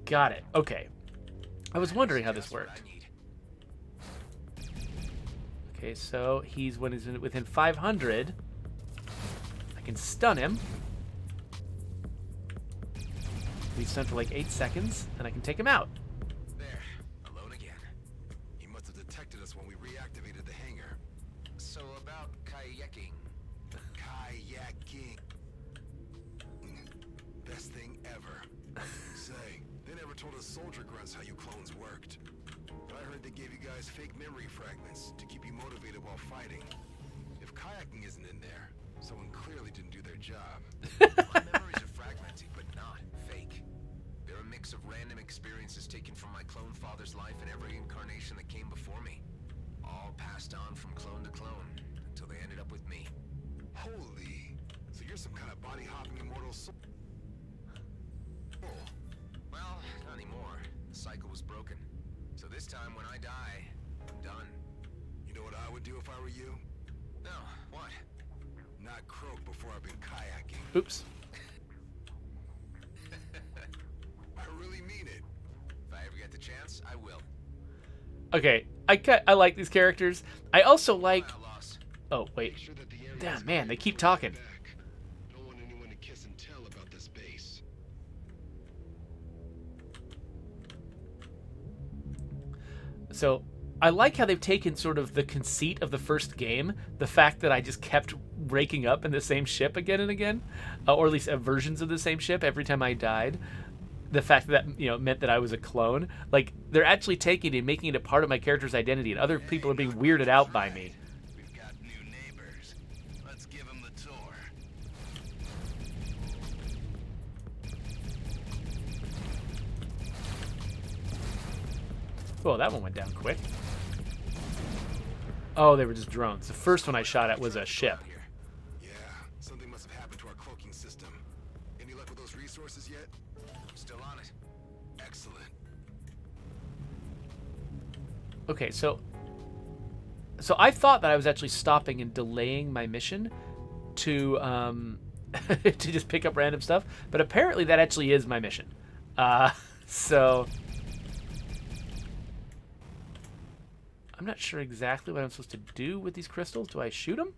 S1: Got it. Okay. I was wondering how this worked. Okay, so when he's within 500, I can stun him. He's stunned for like 8 seconds, and I can take him out.
S3: There, alone again.
S7: He must have detected us when we reactivated the hangar.
S3: So about kayaking.
S7: Kayaking. Best thing ever. Say, they never told us soldier grunts how you clones worked. But I heard they gave you guys fake memory fragments to keep you motivated while fighting. If kayaking isn't in there, someone clearly didn't do their job.
S3: My memories are fragmented, but not fake. They're a mix of random experiences taken from my clone father's life and every incarnation that came before me. All passed on from clone to clone, until they ended up with me.
S7: Holy, some kind of body-hopping immortal soul.
S3: Well, not anymore. The cycle was broken. So this time when I die, I'm done.
S7: You know what I would do if I were you?
S3: No, what?
S7: Not croak before I've been kayaking.
S1: Oops.
S7: I really mean it.
S3: If I ever get the chance, I will.
S1: Okay, I like these characters. I also like...
S3: Outlaws.
S1: Oh, wait.
S6: Make sure that the area
S1: Damn,
S6: is
S1: man,
S6: clear
S1: they keep
S6: before you
S1: talking.
S6: get back. Don't want anyone to kiss and tell about this base.
S1: So, I like how they've taken sort of the conceit of the first game, the fact that I just kept raking up in the same ship again and again, or at least versions of the same ship every time I died. The fact that, you know, meant that I was a clone. Like, they're actually taking it and making it a part of my character's identity, and other people are being weirded out by me.
S4: We've got new neighbors. Let's give them the tour.
S1: Oh, that one went down quick. Oh, they were just drones. The first one I shot at was a ship.
S7: Here. Yeah, something must have happened to our cloaking system. Any luck with those resources yet?
S3: I'm still on it.
S7: Excellent.
S1: Okay, so I thought that I was actually stopping and delaying my mission to to just pick up random stuff, but apparently that actually is my mission. So I'm not sure exactly what I'm supposed to do with these crystals. Do I shoot them?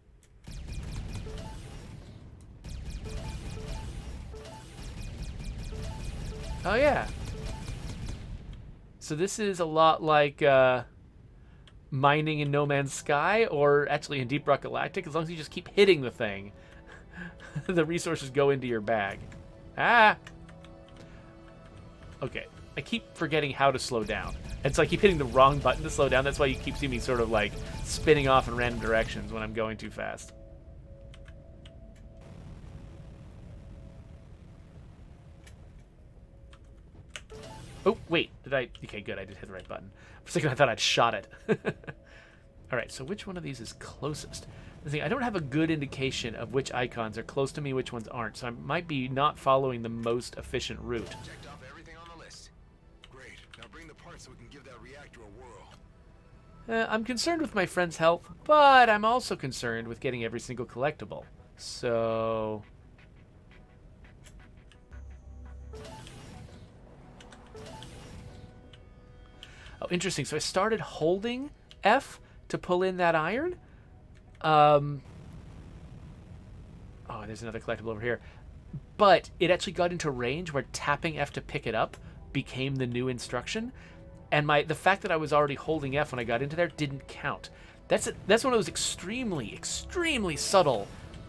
S1: Oh yeah. So this is a lot like mining in No Man's Sky, or actually in Deep Rock Galactic. As long as you just keep hitting the thing, the resources go into your bag. Ah! Okay, I keep forgetting how to slow down. And so I keep hitting the wrong button to slow down. That's why you keep seeing me sort of like spinning off in random directions when I'm going too fast. Oh, wait, did I? Okay, good, I did hit the right button. For a second I thought I'd shot it. Alright, so which one of these is closest? The thing, I don't have a good indication of which icons are close to me, which ones aren't, so I might be not following the most efficient route.
S3: Checked off everything on the list.
S7: Great. Now bring the parts so we can give that reactor a whirl.
S1: I'm concerned with my friend's health, but I'm also concerned with getting every single collectible. So... Oh, interesting. So I started holding F to pull in that iron. Oh, there's another collectible over here. But it actually got into range where tapping F to pick it up became the new instruction. And the fact that I was already holding F when I got into there didn't count. That's one of those extremely, extremely subtle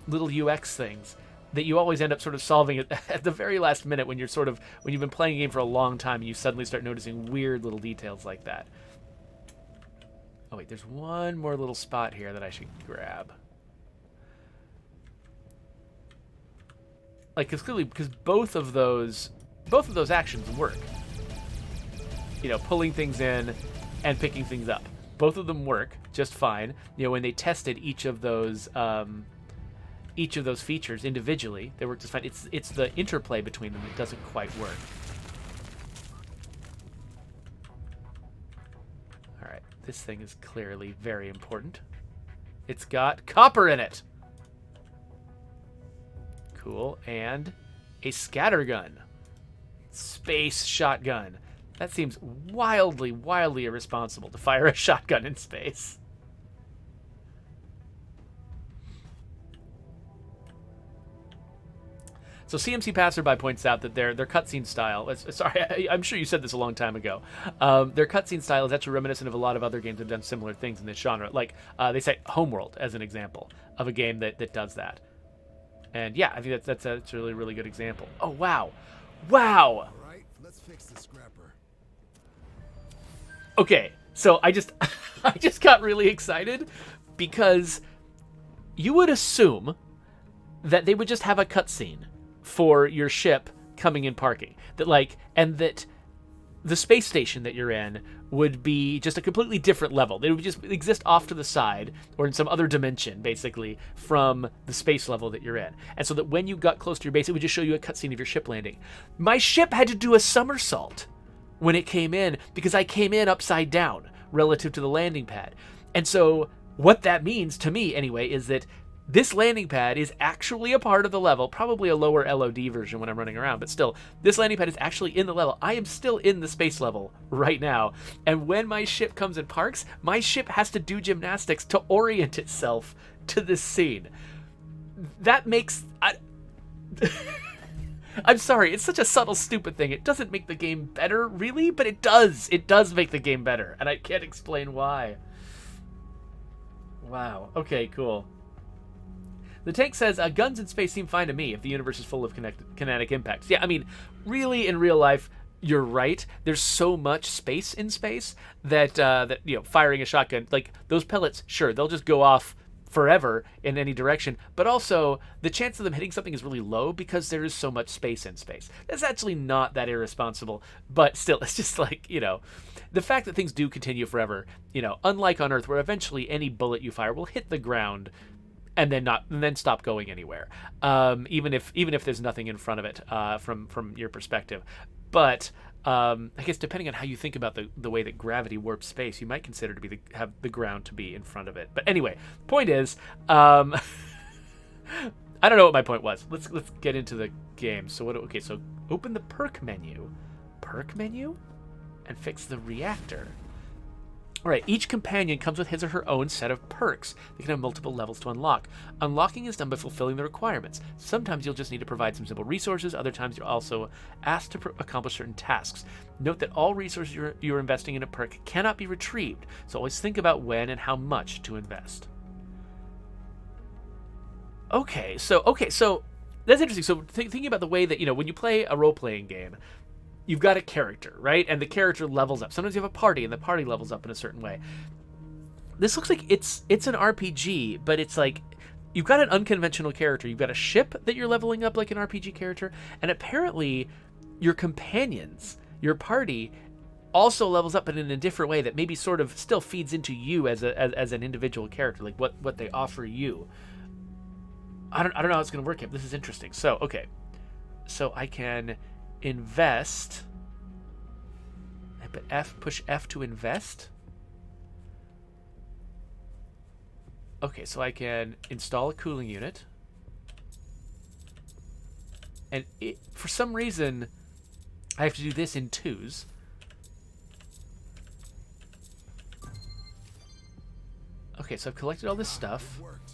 S1: little UX things that you always end up sort of solving at the very last minute when you've been playing a game for a long time and you suddenly start noticing weird little details like that. Oh wait, there's one more little spot here that I should grab. Like, because both of those actions work. You know, pulling things in and picking things up. Both of them work just fine. You know, when they tested each of those features individually, they work just fine. It's the interplay between them that doesn't quite work. All right, this thing is clearly very important. It's got copper in it. Cool, and a scattergun. Space shotgun. That seems wildly, wildly irresponsible to fire a shotgun in space. So CMC Passerby points out that their cutscene style, sorry, I'm sure you said this a long time ago, their cutscene style is actually reminiscent of a lot of other games that have done similar things in this genre. Like, they say Homeworld as an example of a game that does that. And yeah, I think that's a really, really good example. Oh, wow. Wow!
S7: All right, let's fix the scrapper.
S1: Okay, so I just got really excited because you would assume that they would just have a cutscene for your ship coming in parking. That the space station that you're in would be just a completely different level. It would just exist off to the side or in some other dimension, basically, from the space level that you're in. And so that when you got close to your base, it would just show you a cutscene of your ship landing. My ship had to do a somersault when it came in because I came in upside down relative to the landing pad. And so what that means, to me anyway, is that this landing pad is actually a part of the level, probably a lower LOD version when I'm running around, but still, this landing pad is actually in the level. I am still in the space level right now, and when my ship comes and parks, my ship has to do gymnastics to orient itself to this scene. That makes... I'm sorry, it's such a subtle, stupid thing. It doesn't make the game better, really, but it does. It does make the game better, and I can't explain why. Wow. Okay, cool. The tank says, guns in space seem fine to me if the universe is full of kinetic impacts. Yeah, I mean, really, in real life, you're right. There's so much space in space that, firing a shotgun, like, those pellets, sure, they'll just go off forever in any direction. But also, the chance of them hitting something is really low because there is so much space in space. That's actually not that irresponsible. But still, it's just like, the fact that things do continue forever, unlike on Earth, where eventually any bullet you fire will hit the ground and then stop going anywhere, even if there's nothing in front of it from your perspective. But I guess depending on how you think about the way that gravity warps space, you might consider to have the ground to be in front of it. But anyway, point is, I don't know what my point was. Let's get into the game. So so open the perk menu, and fix the reactor. All right, each companion comes with his or her own set of perks. They can have multiple levels to unlock. Unlocking is done by fulfilling the requirements. Sometimes you'll just need to provide some simple resources. Other times you're also asked to accomplish certain tasks. Note that all resources you're investing in a perk cannot be retrieved, so always think about when and how much to invest. Okay, so that's interesting. So thinking about the way that, when you play a role-playing game, you've got a character, right? And the character levels up. Sometimes you have a party, and the party levels up in a certain way. This looks like it's an RPG, but it's like you've got an unconventional character. You've got a ship that you're leveling up like an RPG character, and apparently your companions, your party, also levels up, but in a different way that maybe sort of still feeds into you as an individual character, like what they offer you. I don't know how it's going to work yet. This is interesting. So, okay. So I can invest. I push F to invest. Okay, so I can install a cooling unit. And for some reason, I have to do this in twos. Okay, so I've collected all this stuff.
S7: It worked.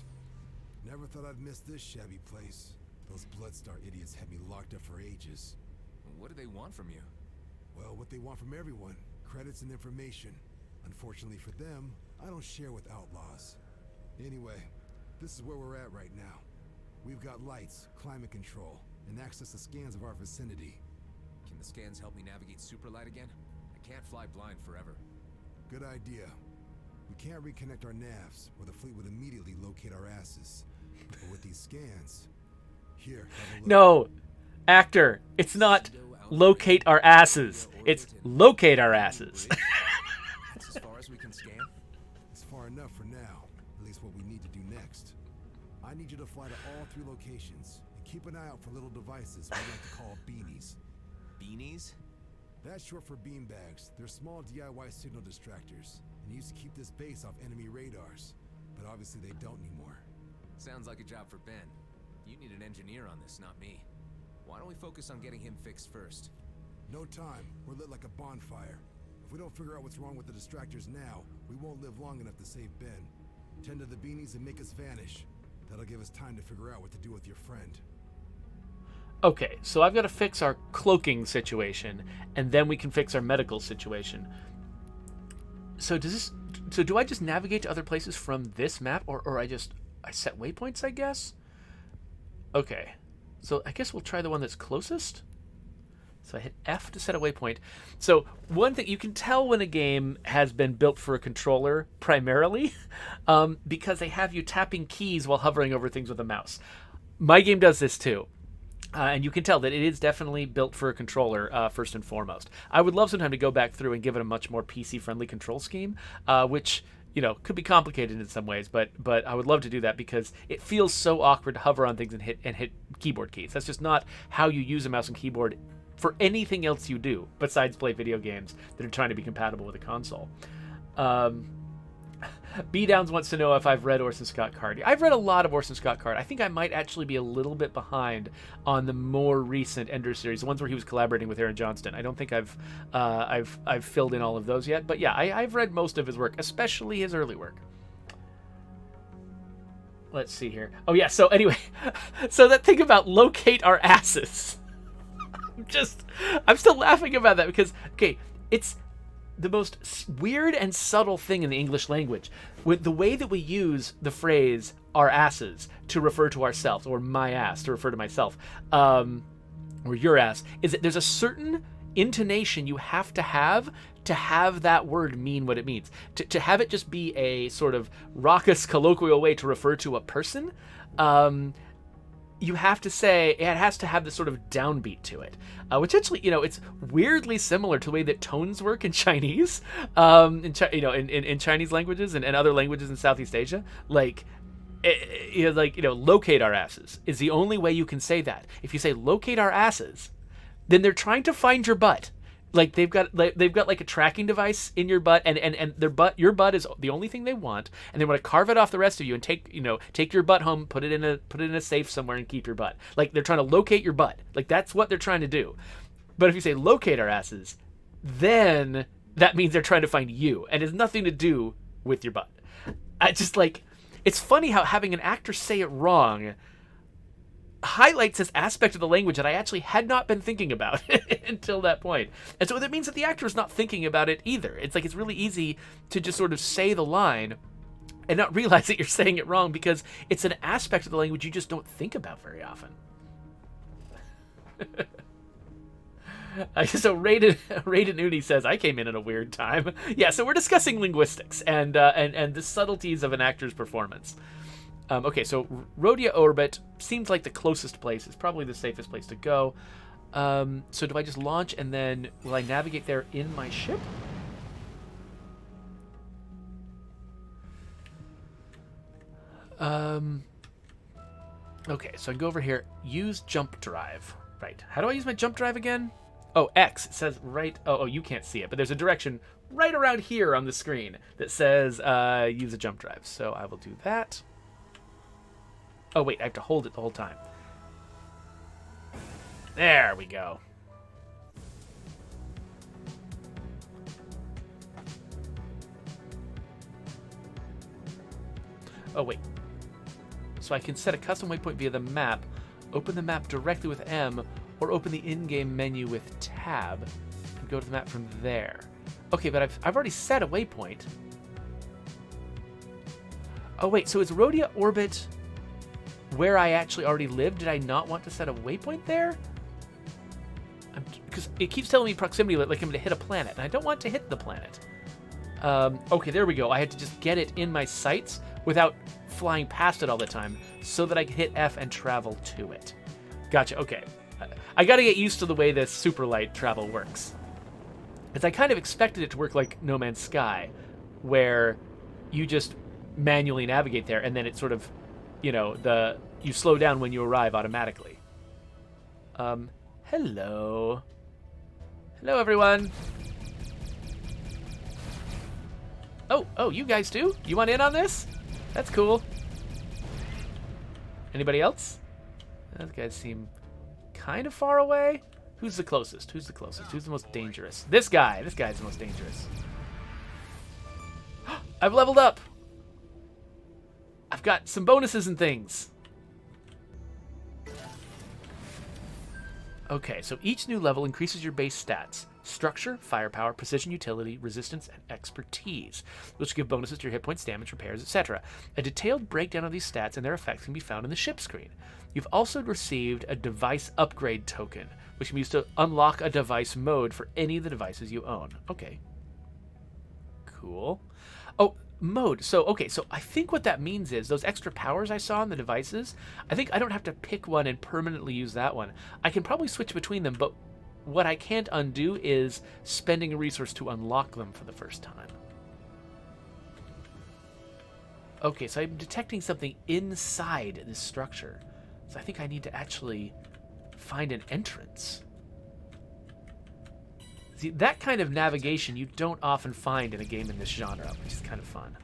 S7: Never thought I'd miss this shabby place. Those Bloodstar idiots had me locked up for ages.
S3: What do they want from you?
S7: Well, what they want from everyone. Credits and information. Unfortunately for them, I don't share with outlaws. Anyway, this is where we're at right now. We've got lights, climate control, and access to scans of our vicinity.
S3: Can the scans help me navigate Superlight again? I can't fly blind forever.
S7: Good idea. We can't reconnect our navs, or the fleet would immediately locate our asses. But with these scans... Here, have a look.
S1: No! Actor, it's not locate our asses. It's locate our asses.
S3: That's as far as we can scan?
S7: It's far enough for now. At least what we need to do next. I need you to fly to all 3 locations, and keep an eye out for little devices we like to call beanies.
S3: Beanies?
S7: That's short for beanbags. They're small DIY signal distractors, and used to keep this base off enemy radars. But obviously they don't anymore.
S3: Sounds like a job for Ben. You need an engineer on this, not me. Why don't we focus on getting him fixed first?
S7: No time. We're lit like a bonfire. If we don't figure out what's wrong with the distractors now, we won't live long enough to save Ben. Tend to the beanies and make us vanish. That'll give us time to figure out what to do with your friend.
S1: Okay, so I've got to fix our cloaking situation, and then we can fix our medical situation. So do I just navigate to other places from this map, or I set waypoints, I guess? Okay, so I guess we'll try the one that's closest. So I hit F to set a waypoint. So one thing, you can tell when a game has been built for a controller primarily, because they have you tapping keys while hovering over things with a mouse. My game does this too. And you can tell that it is definitely built for a controller, first and foremost. I would love sometime to go back through and give it a much more PC-friendly control scheme, which, could be complicated in some ways, but I would love to do that because it feels so awkward to hover on things and hit keyboard keys. That's just not how you use a mouse and keyboard for anything else you do besides play video games that are trying to be compatible with a console. B Downs wants to know if I've read Orson Scott Card. I've read a lot of Orson Scott Card. I think I might actually be a little bit behind on the more recent Ender series, the ones where he was collaborating with Aaron Johnston. I don't think I've filled in all of those yet, but yeah, I've read most of his work, especially his early work. Let's see here. Oh yeah, so anyway, so that thing about locate our asses. I'm still laughing about that because, okay, it's the most weird and subtle thing in the English language. With the way that we use the phrase our asses to refer to ourselves, or my ass to refer to myself, or your ass, is that there's a certain intonation you have to have that word mean what it means. To have it just be a sort of raucous colloquial way to refer to a person, you have to say it has to have this sort of downbeat to it, which actually, it's weirdly similar to the way that tones work in Chinese, in Chinese languages and other languages in Southeast Asia. Locate our asses is the only way you can say that. If you say locate our asses, then they're trying to find your butt. Like they've got like a tracking device in your butt, and your butt is the only thing they want, and they want to carve it off the rest of you and take your butt home, put it in a safe somewhere, and keep your butt. Like they're trying to locate your butt. Like that's what they're trying to do. But if you say locate our asses, then that means they're trying to find you, and it has nothing to do with your butt. It's funny how having an actor say it wrong highlights this aspect of the language that I actually had not been thinking about until that point. And so that means that the actor is not thinking about it either. It's like it's really easy to just sort of say the line and not realize that you're saying it wrong because it's an aspect of the language you just don't think about very often. So Raiden Uni says, I came in at a weird time. Yeah, so we're discussing linguistics and the subtleties of an actor's performance. Okay, so Rhodia Orbit seems like the closest place. It's probably the safest place to go. So do I just launch and then will I navigate there in my ship? Okay, so I can go over here. Use jump drive. Right. How do I use my jump drive again? Oh, X. It says right. Oh, you can't see it, but there's a direction right around here on the screen that says use a jump drive. So I will do that. Oh, wait, I have to hold it the whole time. There we go. Oh, wait. So I can set a custom waypoint via the map, open the map directly with M, or open the in-game menu with Tab, and go to the map from there. Okay, but I've already set a waypoint. Oh, wait, so is Rhodia Orbit where I actually already live? Did I not want to set a waypoint there? Because it keeps telling me proximity like I'm going to hit a planet, and I don't want to hit the planet. Okay, there we go. I had to just get it in my sights without flying past it all the time so that I could hit F and travel to it. Gotcha, okay. I got to get used to the way this super light travel works. Because I kind of expected it to work like No Man's Sky, where you just manually navigate there, and then it sort of, you slow down when you arrive automatically. Hello. Hello, everyone. Oh, you guys too? You want in on this? That's cool. Anybody else? Those guys seem kind of far away. Who's the closest? Who's the most dangerous? This guy. This guy's the most dangerous. I've leveled up. I've got some bonuses and things. Okay, so each new level increases your base stats. Structure, firepower, precision, utility, resistance, and expertise, which give bonuses to your hit points, damage, repairs, etc. A detailed breakdown of these stats and their effects can be found in the ship screen. You've also received a device upgrade token, which can be used to unlock a device mode for any of the devices you own. Okay. Cool. Oh, mode. So, okay, so I think what that means is those extra powers I saw on the devices, I think I don't have to pick one and permanently use that one. I can probably switch between them, but what I can't undo is spending a resource to unlock them for the first time. Okay, so I'm detecting something inside this structure. So I think I need to actually find an entrance. See, that kind of navigation you don't often find in a game in this genre, which is kind of fun.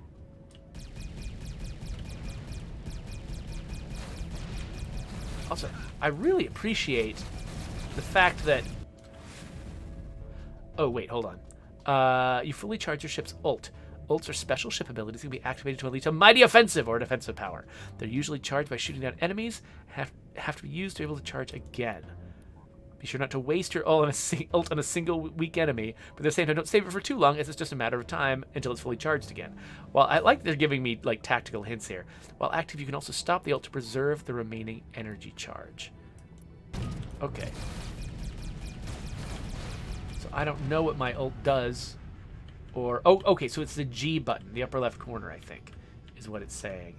S1: Also, I really appreciate the fact that... Oh, wait, hold on. You fully charge your ship's ult. Ults are special ship abilities that can be activated to unleash a mighty offensive or defensive power. They're usually charged by shooting down enemies, have to be used to be able to charge again. Be sure not to waste your ult on a single weak enemy, but at the same time, don't save it for too long, as it's just a matter of time until it's fully charged again. Well, I like they're giving me like tactical hints here. While active, you can also stop the ult to preserve the remaining energy charge. Okay. So I don't know what my ult does, or okay, so it's the G button, the upper left corner, I think, is what it's saying.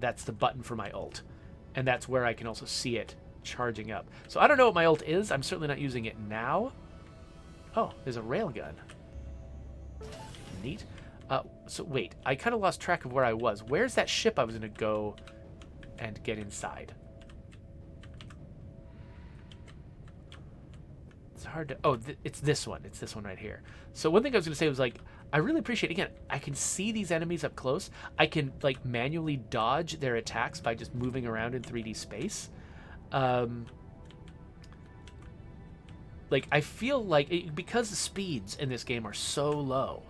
S1: That's the button for my ult, and that's where I can also see it charging up. So I don't know what my ult is. I'm certainly not using it now. Oh, there's a railgun. Neat. So wait, I kind of lost track of where I was. Where's that ship I was going to go and get inside? It's hard to... Oh, it's this one. It's this one right here. So one thing I was going to say was, like, I really appreciate, again, I can see these enemies up close. I can, like, manually dodge their attacks by just moving around in 3D space. Like, I feel like because the speeds in this game are so low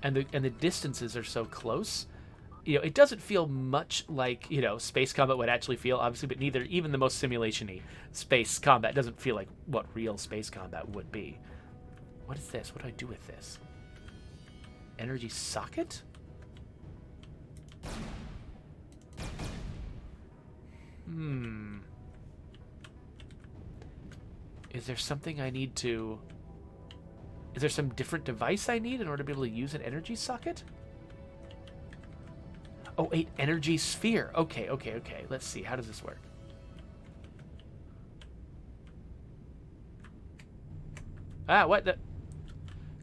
S1: and the distances are so close, you know, it doesn't feel much like, you know, space combat would actually feel, obviously, but neither, even the most simulation-y space combat doesn't feel like what real space combat would be. What is this? What do I do with this? Energy socket? Is there something I need to... Is there some different device I need in order to be able to use an energy socket? Oh, 8 energy sphere. Okay. Let's see. How does this work? Ah, what the...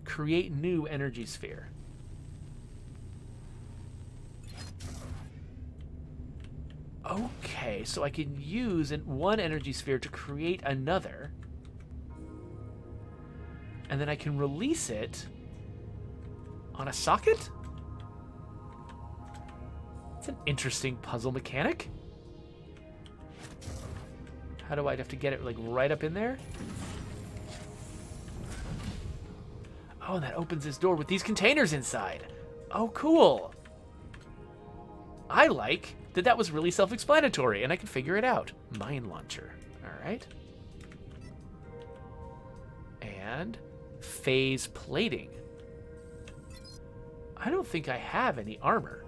S1: Create new energy sphere. Okay, so I can use one energy sphere to create another. And then I can release it on a socket? It's an interesting puzzle mechanic. How do I have to get it, like, right up in there? Oh, and that opens this door with these containers inside. Oh, cool. I like that was really self-explanatory, and I can figure it out. Mine launcher. All right. And phase plating. I don't think I have any armor.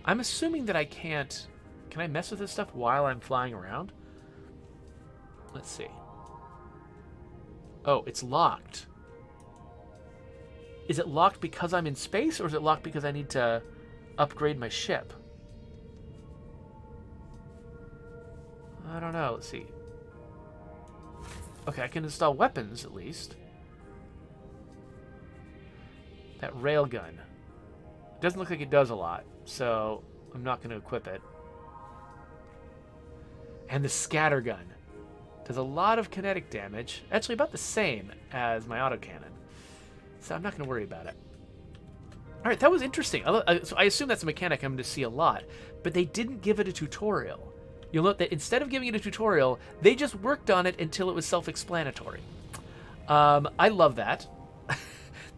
S1: I'm assuming that I can't... Can I mess with this stuff while I'm flying around? Let's see. Oh, it's locked. Is it locked because I'm in space, or is it locked because I need to upgrade my ship? I don't know. Let's see. Okay, I can install weapons, at least. That railgun. Doesn't look like it does a lot, so I'm not going to equip it. And the scattergun. Does a lot of kinetic damage. Actually, about the same as my autocannon. So I'm not going to worry about it. Alright, that was interesting. So I assume that's a mechanic I'm going to see a lot. But they didn't give it a tutorial. You'll note that instead of giving it a tutorial, they just worked on it until it was self-explanatory. I love that.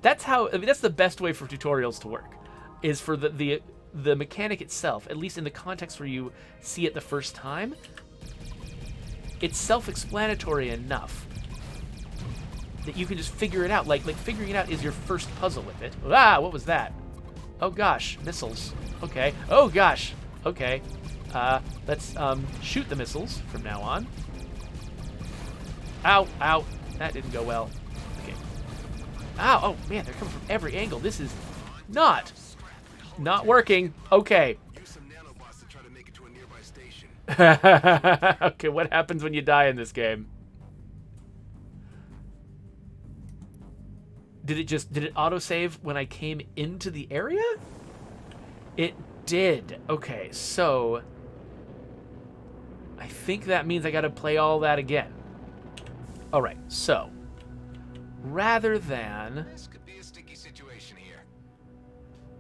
S1: That's how... I mean, that's the best way for tutorials to work. Is for the mechanic itself, at least in the context where you see it the first time, it's self-explanatory enough that you can just figure it out. Like figuring it out is your first puzzle with it. Ah, what was that? Oh gosh, missiles. Okay. Oh gosh. Okay. Let's shoot the missiles from now on. Ow, ow. That didn't go well. Okay. Ow, oh man, they're coming from every angle. This is not working. Okay.
S7: Use some nanobots to try to make it to a nearby station.
S1: Okay, what happens when you die in this game? Did it autosave when I came into the area? It did. Okay, so I think that means I gotta play all that again. Alright, so rather than
S3: This could be a sticky situation here.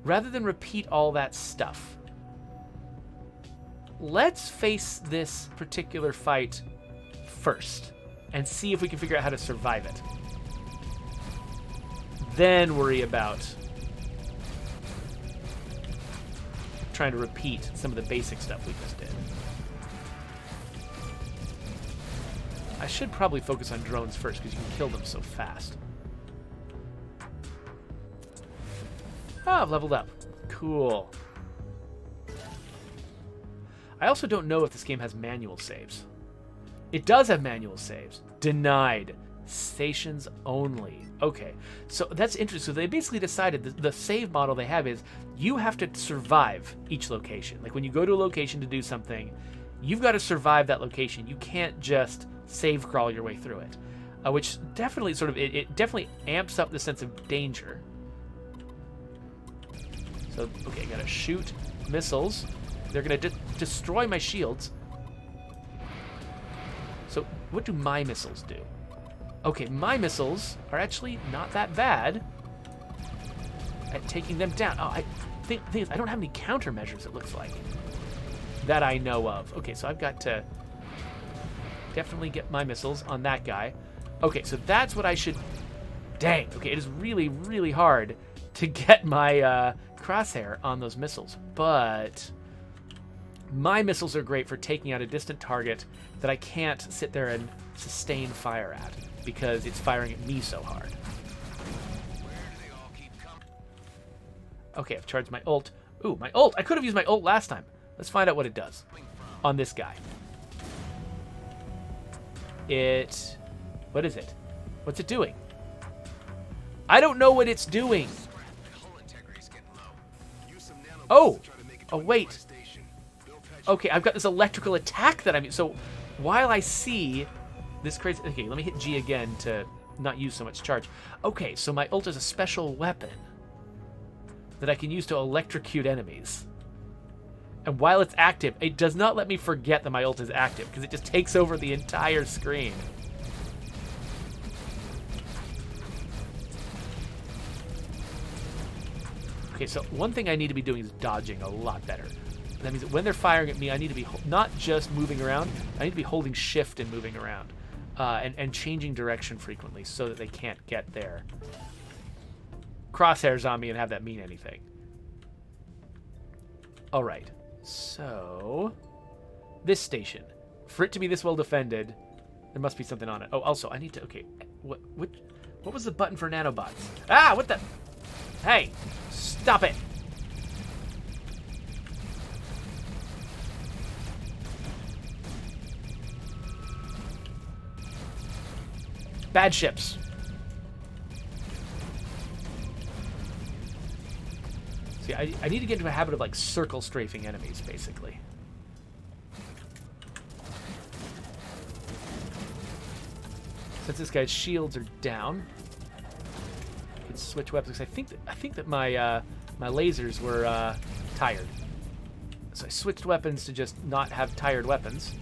S1: repeat all that stuff, let's face this particular fight first and see if we can figure out how to survive it. Then worry about trying to repeat some of the basic stuff we just did. I should probably focus on drones first because you can kill them so fast. Oh, I've leveled up. Cool. I also don't know if this game has manual saves. It does have manual saves. Denied. Stations only. Okay, so that's interesting. So they basically decided the save model they have is you have to survive each location. Like when you go to a location to do something, you've got to survive that location. You can't just save crawl your way through it, which definitely sort of it definitely amps up the sense of danger. So okay, I gotta shoot missiles. They're gonna destroy my shields. So what do my missiles do? Okay, my missiles are actually not that bad at taking them down. Oh, I think I don't have any countermeasures, it looks like, that I know of. Okay, so I've got to definitely get my missiles on that guy. Okay, so that's what I should... Dang, okay, it is really, really hard to get my crosshair on those missiles, but my missiles are great for taking out a distant target that I can't sit there and sustain fire at, because it's firing at me so hard. Okay, I've charged my ult. Ooh, my ult! I could have used my ult last time. Let's find out what it does on this guy. What is it? What's it doing? I don't know what it's doing. Oh! Oh, wait. Okay, I've got this electrical attack that so while I see this crazy... Okay, let me hit G again to not use so much charge. Okay, so my ult is a special weapon that I can use to electrocute enemies. And while it's active, it does not let me forget that my ult is active, because it just takes over the entire screen. Okay, so one thing I need to be doing is dodging a lot better. That means that when they're firing at me, I need to be not just moving around, I need to be holding shift and moving around. And changing direction frequently so that they can't get their crosshairs on me and have that mean anything. Alright, so this station, for it to be this well defended, there must be something on it. Oh, also, I need to... Okay, what was the button for nanobots? Ah, what the... Hey, stop it! Bad ships. See, I need to get into a habit of, like, circle strafing enemies, basically. Since this guy's shields are down, I can switch weapons. I think that my my lasers were tired, so I switched weapons to just not have tired weapons.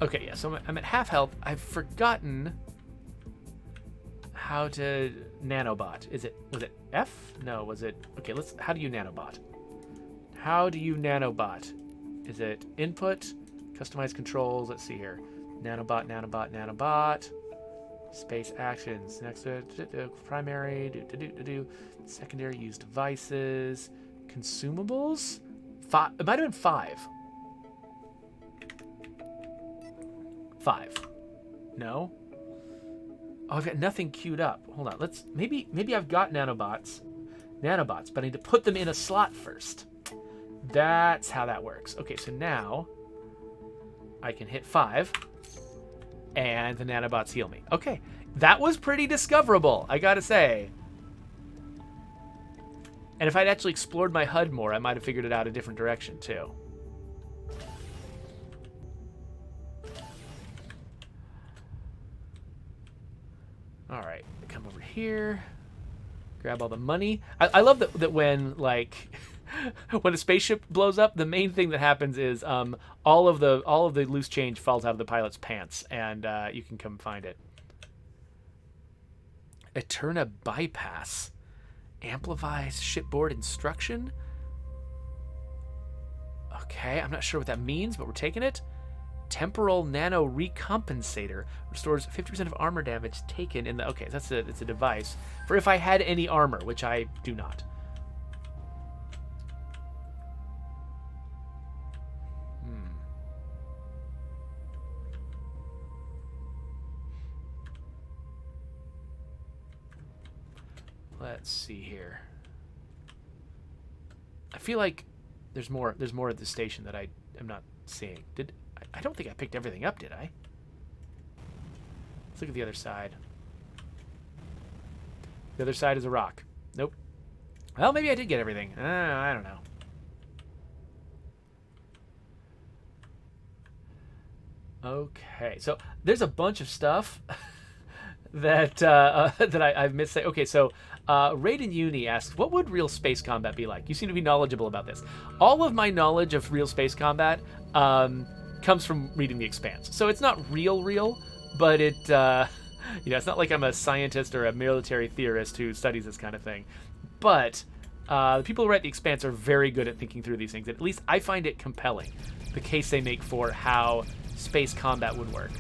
S1: Okay, yeah, so I'm at half health. I've forgotten how to nanobot. Was it F? No, was it... Okay, how do you nanobot? How do you nanobot? Is it input? Customize controls? Let's see here. Nanobot, nanobot, nanobot. Space actions. Next, primary, secondary, use devices. Consumables? It might have been 5. 5. No? Oh, I've got nothing queued up. Hold on. Maybe I've got nanobots, but I need to put them in a slot first. That's how that works. Okay, so now I can hit 5 and the nanobots heal me. Okay, that was pretty discoverable, I gotta say. And if I'd actually explored my HUD more, I might have figured it out a different direction, too. All right, come over here, grab all the money. I love that when, like, when a spaceship blows up, the main thing that happens is all of the loose change falls out of the pilot's pants, and you can come find it. Eterna bypass amplifies shipboard instruction. Okay, I'm not sure what that means, but we're taking it. Temporal nano recompensator restores 50% of armor damage taken in the... Okay, it's a device for if I had any armor, which I do not. Let's see here. I feel like there's more at the station that I am not seeing. I don't think I picked everything up, did I? Let's look at the other side. The other side is a rock. Nope. Well, maybe I did get everything. I don't know. Okay, so there's a bunch of stuff that I've missed. Okay, so Raiden Uni asks, what would real space combat be like? You seem to be knowledgeable about this. All of my knowledge of real space combat comes from reading The Expanse. So it's not real, but it, it's not like I'm a scientist or a military theorist who studies this kind of thing. But the people who write The Expanse are very good at thinking through these things. At least I find it compelling, the case they make for how space combat would work.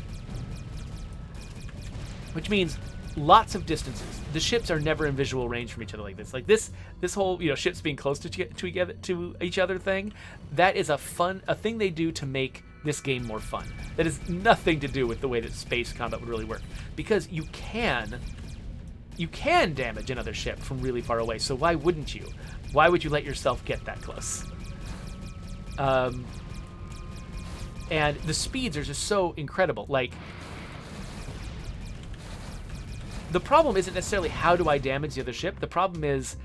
S1: Which means lots of distances. The ships are never in visual range from each other like this. Like this whole, ships being close to each other thing, that is a thing they do to make this game more fun. That has nothing to do with the way that space combat would really work. Because you can damage another ship from really far away, so why wouldn't you? Why would you let yourself get that close? And the speeds are just so incredible. Like, the problem isn't necessarily how do I damage the other ship. The problem is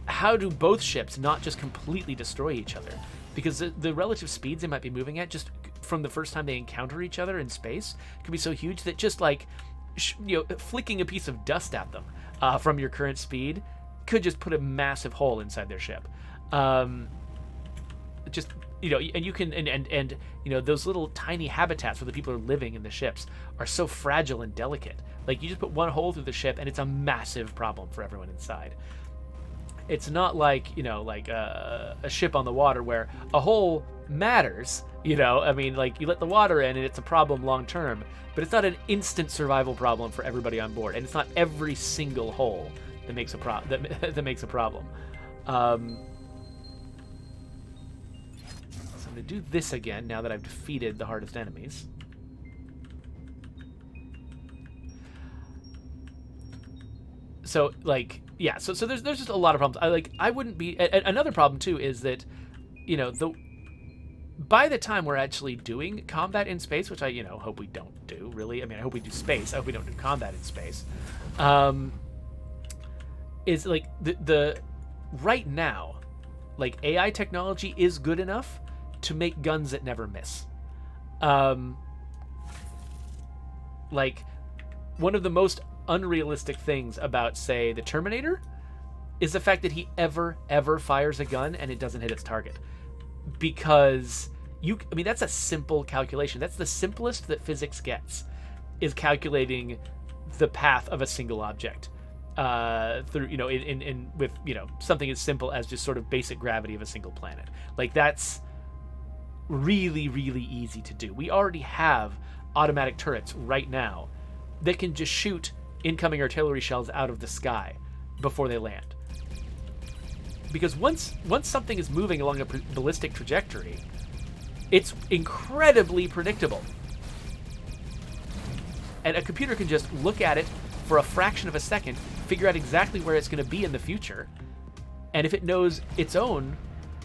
S1: how do both ships not just completely destroy each other? Because the relative speeds they might be moving at just from the first time they encounter each other in space can be so huge that just like, flicking a piece of dust at them from your current speed could just put a massive hole inside their ship. And you can, and those little tiny habitats where the people are living in the ships are so fragile and delicate. Like, you just put one hole through the ship and it's a massive problem for everyone inside. It's not like, a ship on the water where a hole matters, I mean, like, you let the water in and it's a problem long term, but it's not an instant survival problem for everybody on board. And it's not every single hole that makes a that makes a problem. So I'm going to do this again now that I've defeated the hardest enemies. So, like, yeah, so there's just a lot of problems. I wouldn't be... Another problem, too, is that, by the time we're actually doing combat in space, which I, hope we don't do, really. I mean, I hope we do space. I hope we don't do combat in space. Is, like, the right now, like, AI technology is good enough to make guns that never miss. Like, one of the most unrealistic things about, say, the Terminator is the fact that he ever fires a gun and it doesn't hit its target. Because that's a simple calculation. That's the simplest that physics gets, is calculating the path of a single object through, with something as simple as just sort of basic gravity of a single planet. Like, that's really, really easy to do. We already have automatic turrets right now that can just shoot incoming artillery shells out of the sky before they land. Because once something is moving along a ballistic trajectory, it's incredibly predictable. And a computer can just look at it for a fraction of a second, figure out exactly where it's going to be in the future, and if it knows its own,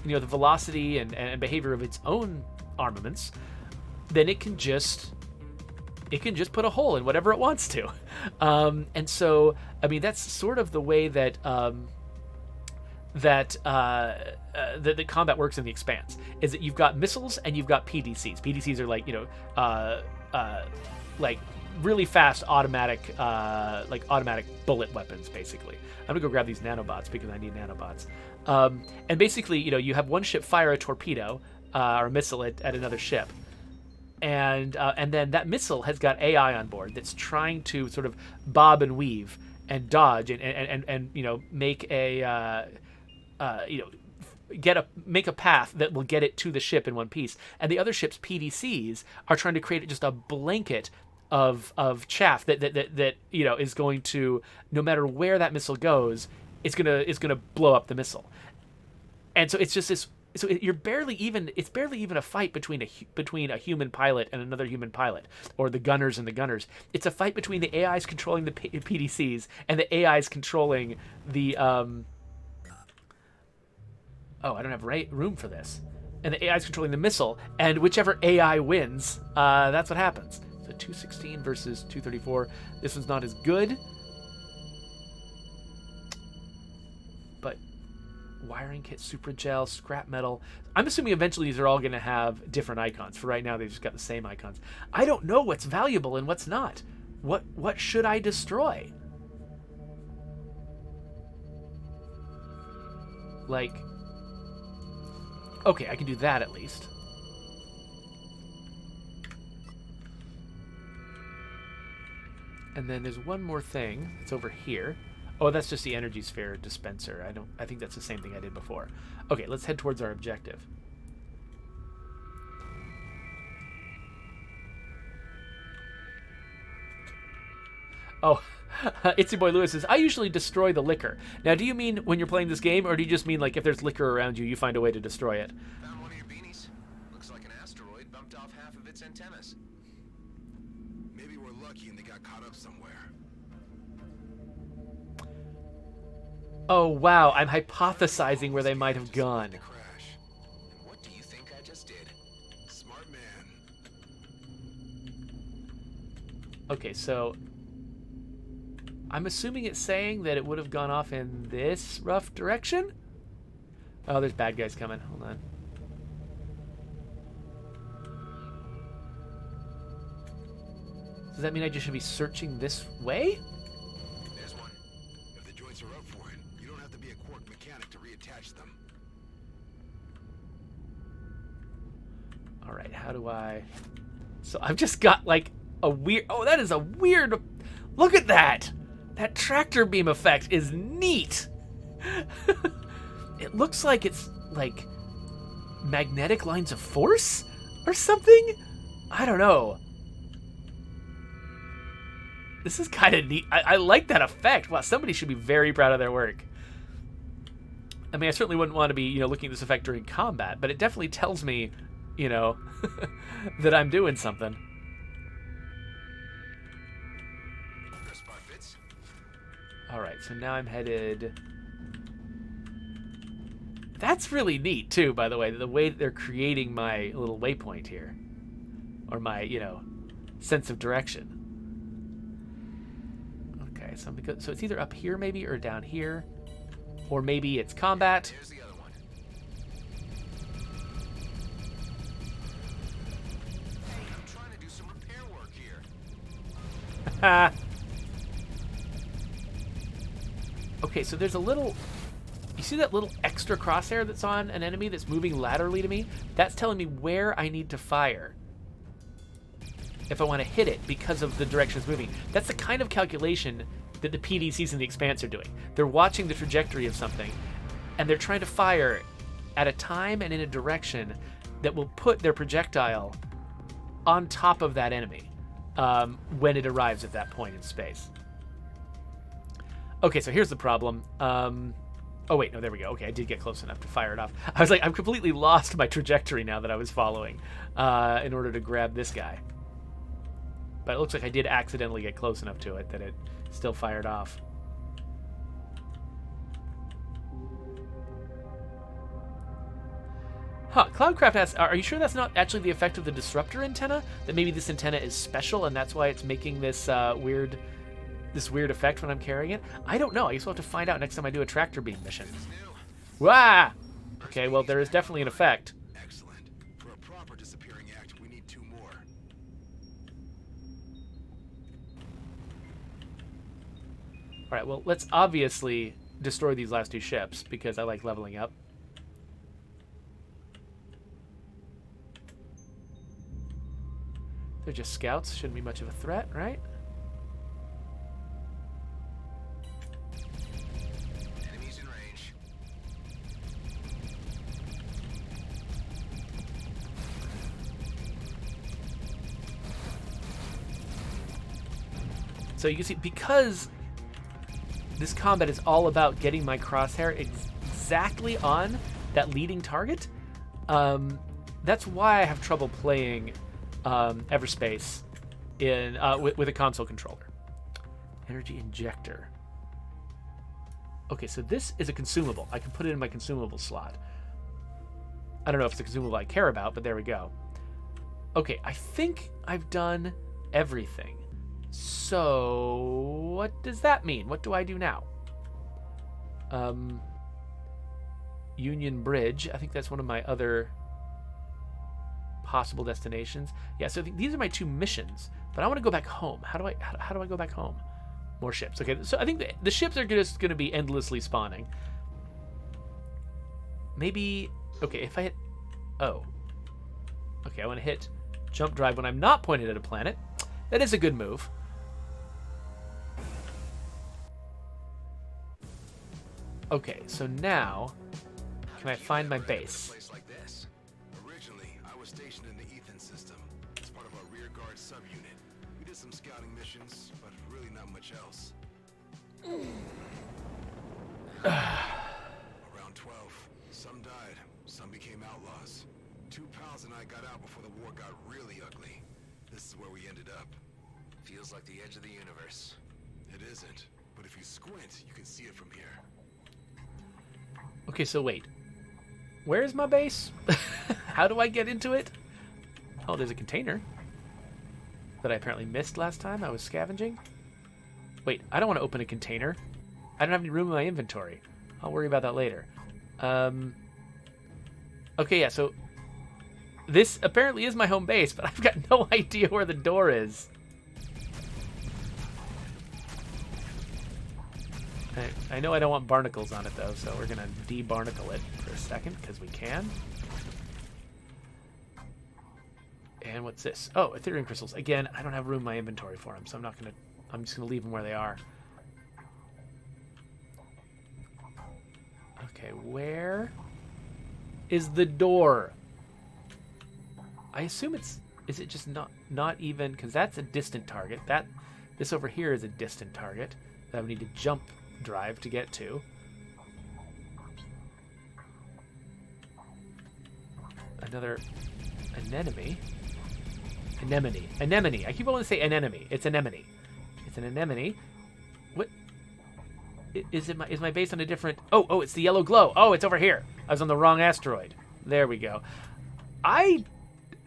S1: the velocity and behavior of its own armaments, then it can just it can just put a hole in whatever it wants to. And so, I mean, that's sort of the way that the combat works in the Expanse, is that you've got missiles and you've got PDCs. PDCs are like, like really fast automatic bullet weapons, basically. I'm gonna go grab these nanobots because I need nanobots. And basically, you have one ship fire a torpedo or a missile at another ship, and then that missile has got AI on board that's trying to sort of bob and weave and dodge and make a make a path that will get it to the ship in one piece. And the other ship's PDCs are trying to create just a blanket of chaff that is going to, no matter where that missile goes, it's gonna blow up the missile. And so it's just this. So it's barely even a fight between a human pilot and another human pilot, or the gunners and the gunners. It's a fight between the AIs controlling the PDCs and the AIs controlling the Oh, I don't have room for this. And the AI's controlling the missile, and whichever AI wins, that's what happens. So 216 versus 234. This one's not as good. But wiring kit, super gel, scrap metal. I'm assuming eventually these are all going to have different icons. For right now, they've just got the same icons. I don't know what's valuable and what's not. What should I destroy? Like... Okay, I can do that at least. And then there's one more thing. It's over here. Oh, that's just the energy sphere dispenser. I think that's the same thing I did before. Okay, let's head towards our objective. Oh, Itsy Boy Lewis says, I usually destroy the liquor. Now, do you mean when you're playing this game, or do you just mean like if there's liquor around you, you find a way to destroy it?
S3: Found one of your beanies. Looks like an asteroid bumped off half of its antennas.
S7: Maybe we're lucky and they got caught up somewhere.
S1: Oh, wow, I'm hypothesizing where they might have gone.
S7: The crash. And what do you think I just did? Smart man.
S1: Okay, so... I'm assuming it's saying that it would have gone off in this rough direction? Oh, there's bad guys coming. Hold on. Does that mean I just should be searching this way?
S7: There's one. If the joints are up for it, you don't have to be a quark mechanic to reattach them.
S1: All right, how do I... So I've just got like a weird... Oh, that is a weird... Look at that! That tractor beam effect is neat. It looks like it's like magnetic lines of force or something. I don't know. This is kind of neat. I like that effect. Wow, somebody should be very proud of their work. I mean, I certainly wouldn't want to be, looking at this effect during combat, but it definitely tells me, that I'm doing something. Alright, so now I'm headed... That's really neat, too, by the way, the way that they're creating my little waypoint here. Or my, sense of direction. Okay, so it's either up here, maybe, or down here. Or maybe it's combat.
S3: Here's the other one. Hey, I'm trying to do some repair work here.
S1: Okay, so there's a little... You see that little extra crosshair that's on an enemy that's moving laterally to me? That's telling me where I need to fire if I want to hit it because of the direction it's moving. That's the kind of calculation that the PDCs in the Expanse are doing. They're watching the trajectory of something, and they're trying to fire at a time and in a direction that will put their projectile on top of that enemy when it arrives at that point in space. Okay, so here's the problem. Oh, wait, no, there we go. Okay, I did get close enough to fire it off. I was like, I've completely lost my trajectory now that I was following in order to grab this guy. But it looks like I did accidentally get close enough to it that it still fired off. Huh, Cloudcraft asks, are you sure that's not actually the effect of the disruptor antenna? That maybe this antenna is special and that's why it's making this weird effect when I'm carrying it? I don't know. I guess we'll have to find out next time I do a tractor beam mission. Wah! Okay, well, there is definitely an effect.
S7: Excellent. For a proper disappearing act, we need 2 more.
S1: All right, well, let's obviously destroy these last 2 ships because I like leveling up. They're just scouts. Shouldn't be much of a threat, right?
S3: Enemies in range.
S1: So you can see, because this combat is all about getting my crosshair exactly on that leading target, that's why I have trouble playing Everspace in with a console controller. Energy injector. Okay, so this is a consumable. I can put it in my consumable slot. I don't know if it's a consumable I care about, but there we go. Okay, I think I've done everything. So what does that mean? What do I do now? Union Bridge. I think that's one of my other possible destinations. Yeah, so these are my 2 missions, but I want to go back home. How do I go back home? More ships. Okay, so I think the ships are just going to be endlessly spawning. Maybe, okay, if I hit, oh, okay, I want to hit jump drive when I'm not pointed at a planet. That is a good move. Okay, so now can I find my base?
S7: Place like this. Originally, I was stationed in the Ethan system as part of our rear guard subunit. We did some scouting missions, but really not much else. Around 12, some died, some became outlaws. 2 pals and I got out before the war got really ugly. This is where we ended up.
S3: Feels like the edge of the universe.
S7: It isn't, but if you squint, you can see it from here.
S1: Okay, so wait. Where is my base? How do I get into it? Oh, there's a container that I apparently missed last time I was scavenging. Wait, I don't want to open a container. I don't have any room in my inventory. I'll worry about that later. Okay, yeah, so this apparently is my home base, but I've got no idea where the door is. I know I don't want barnacles on it, though, so we're going to de-barnacle it for a second, because we can. And what's this? Oh, Ethereum crystals. Again, I don't have room in my inventory for them, so I'm just going to leave them where they are. Okay, where is the door? I assume is it just not even, because that's a distant target. This over here is a distant target that I would need to jump drive to get to. Another anemone. Anemone. I keep wanting to say anemone. It's anemone. It's an anemone. What is my base on a different? Oh, it's the yellow glow. Oh, it's over here. I was on the wrong asteroid. There we go. I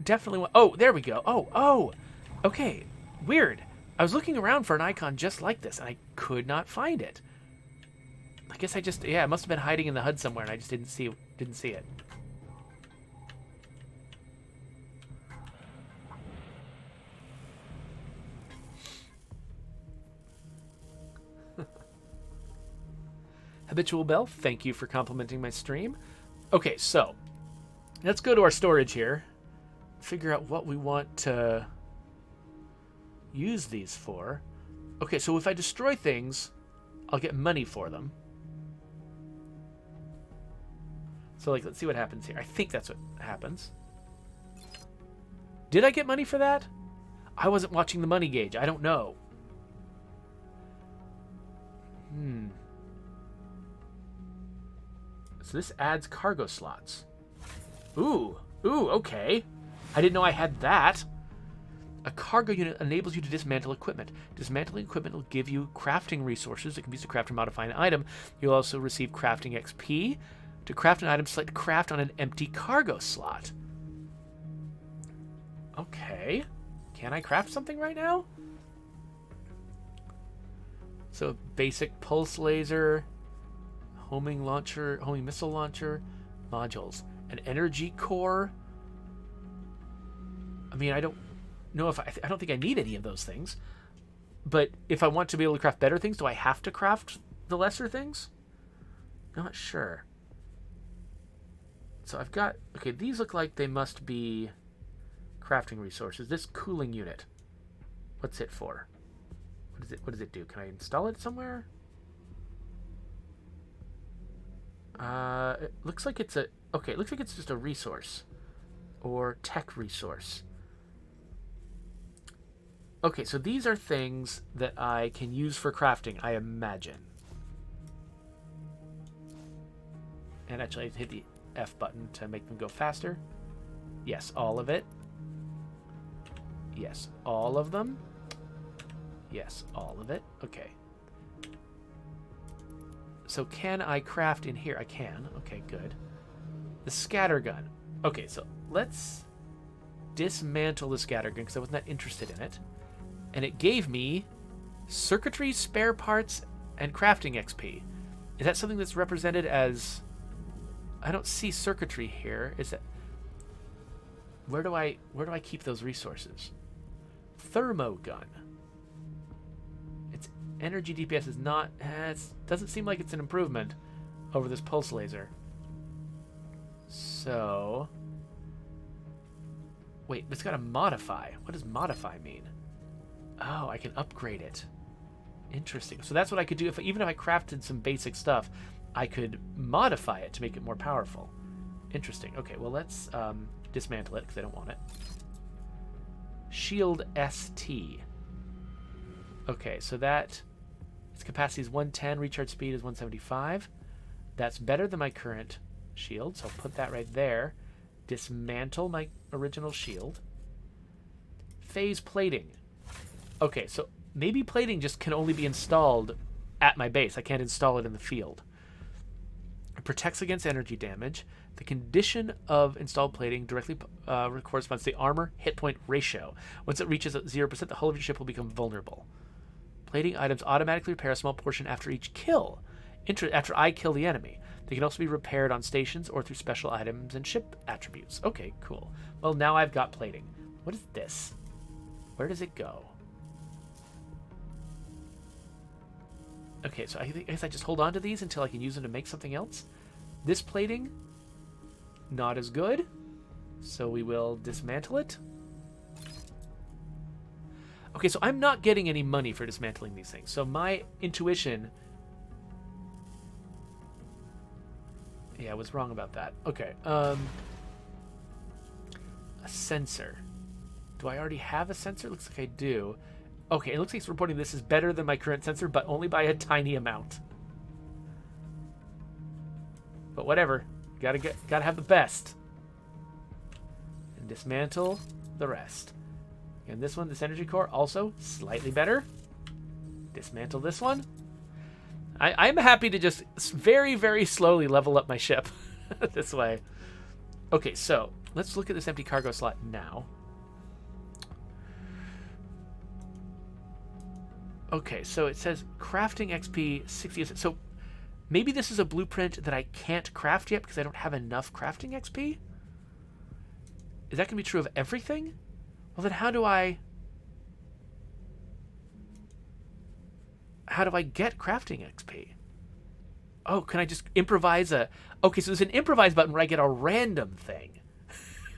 S1: definitely want. Oh, there we go. Oh. Okay. Weird. I was looking around for an icon just like this, and I could not find it. I guess it must have been hiding in the HUD somewhere, and I just didn't see it. Habitual Bell, thank you for complimenting my stream. Okay, so let's go to our storage here. Figure out what we want to use these for. Okay, so if I destroy things, I'll get money for them. So, let's see what happens here. I think that's what happens. Did I get money for that? I wasn't watching the money gauge. I don't know. So this adds cargo slots. Ooh, okay. I didn't know I had that. A cargo unit enables you to dismantle equipment. Dismantling equipment will give you crafting resources that can be used to craft or modify an item. You'll also receive crafting XP. To craft an item, select craft on an empty cargo slot. Okay. Can I craft something right now? So basic pulse laser, homing missile launcher, modules, an energy core. I mean, I don't know if I don't think I need any of those things. But if I want to be able to craft better things, do I have to craft the lesser things? Not sure. So I've got, okay, these look like they must be crafting resources. This cooling unit, what's it for? What does it do? Can I install it somewhere? It looks like it's it looks like it's just a resource or tech resource. Okay, so these are things that I can use for crafting, I imagine. And actually, I hit the F button to make them go faster. Yes, all of it. Yes, all of them. Yes, all of it. Okay. So can I craft in here? I can. Okay, good. The scattergun. Okay, so let's dismantle the scattergun because I was not interested in it. And it gave me circuitry, spare parts, and crafting XP. Is that something that's represented as... I don't see circuitry here. Is that... Where do I keep those resources? Thermogun. Its energy DPS is not... it doesn't seem like it's an improvement over this pulse laser. So... Wait, it's got a modify. What does modify mean? Oh, I can upgrade it. Interesting. So that's what I could do. Even if I crafted some basic stuff, I could modify it to make it more powerful. Interesting. Okay, well, let's dismantle it because I don't want it. Shield ST. Okay, so that... its capacity is 110. Recharge speed is 175. That's better than my current shield, so I'll put that right there. Dismantle my original shield. Phase plating. Okay, so maybe plating just can only be installed at my base. I can't install it in the field. It protects against energy damage. The condition of installed plating directly corresponds to the armor hit point ratio. Once it reaches 0%, the hull of your ship will become vulnerable. Plating items automatically repair a small portion after each kill. After I kill the enemy. They can also be repaired on stations or through special items and ship attributes. Okay, cool. Well, now I've got plating. What is this? Where does it go? Okay, so I guess I just hold on to these until I can use them to make something else. This plating, not as good. So we will dismantle it. Okay, so I'm not getting any money for dismantling these things. So my intuition... Yeah, I was wrong about that. Okay, a sensor. Do I already have a sensor? Looks like I do. Okay, it looks like it's reporting this is better than my current sensor, but only by a tiny amount. But whatever. Gotta have the best. And dismantle the rest. And this one, this energy core, also slightly better. Dismantle this one. I'm happy to just very, very slowly level up my ship this way. Okay, so let's look at this empty cargo slot now. Okay, so it says crafting XP 60. So maybe this is a blueprint that I can't craft yet because I don't have enough crafting XP? Is that going to be true of everything? Well, then how do I get crafting XP? Oh, can I just improvise a... Okay, so there's an improvise button where I get a random thing.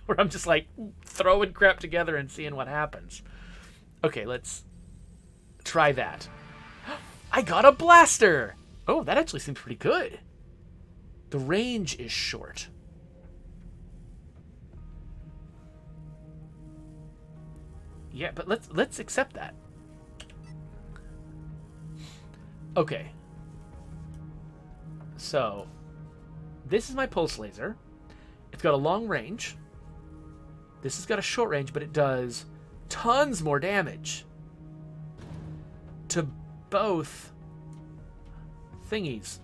S1: Where I'm just like throwing crap together and seeing what happens. Okay, let's try that. I got a blaster! Oh, that actually seems pretty good. The range is short. Yeah, but let's accept that. Okay. So, this is my pulse laser. It's got a long range. This has got a short range, but it does tons more damage to both thingies.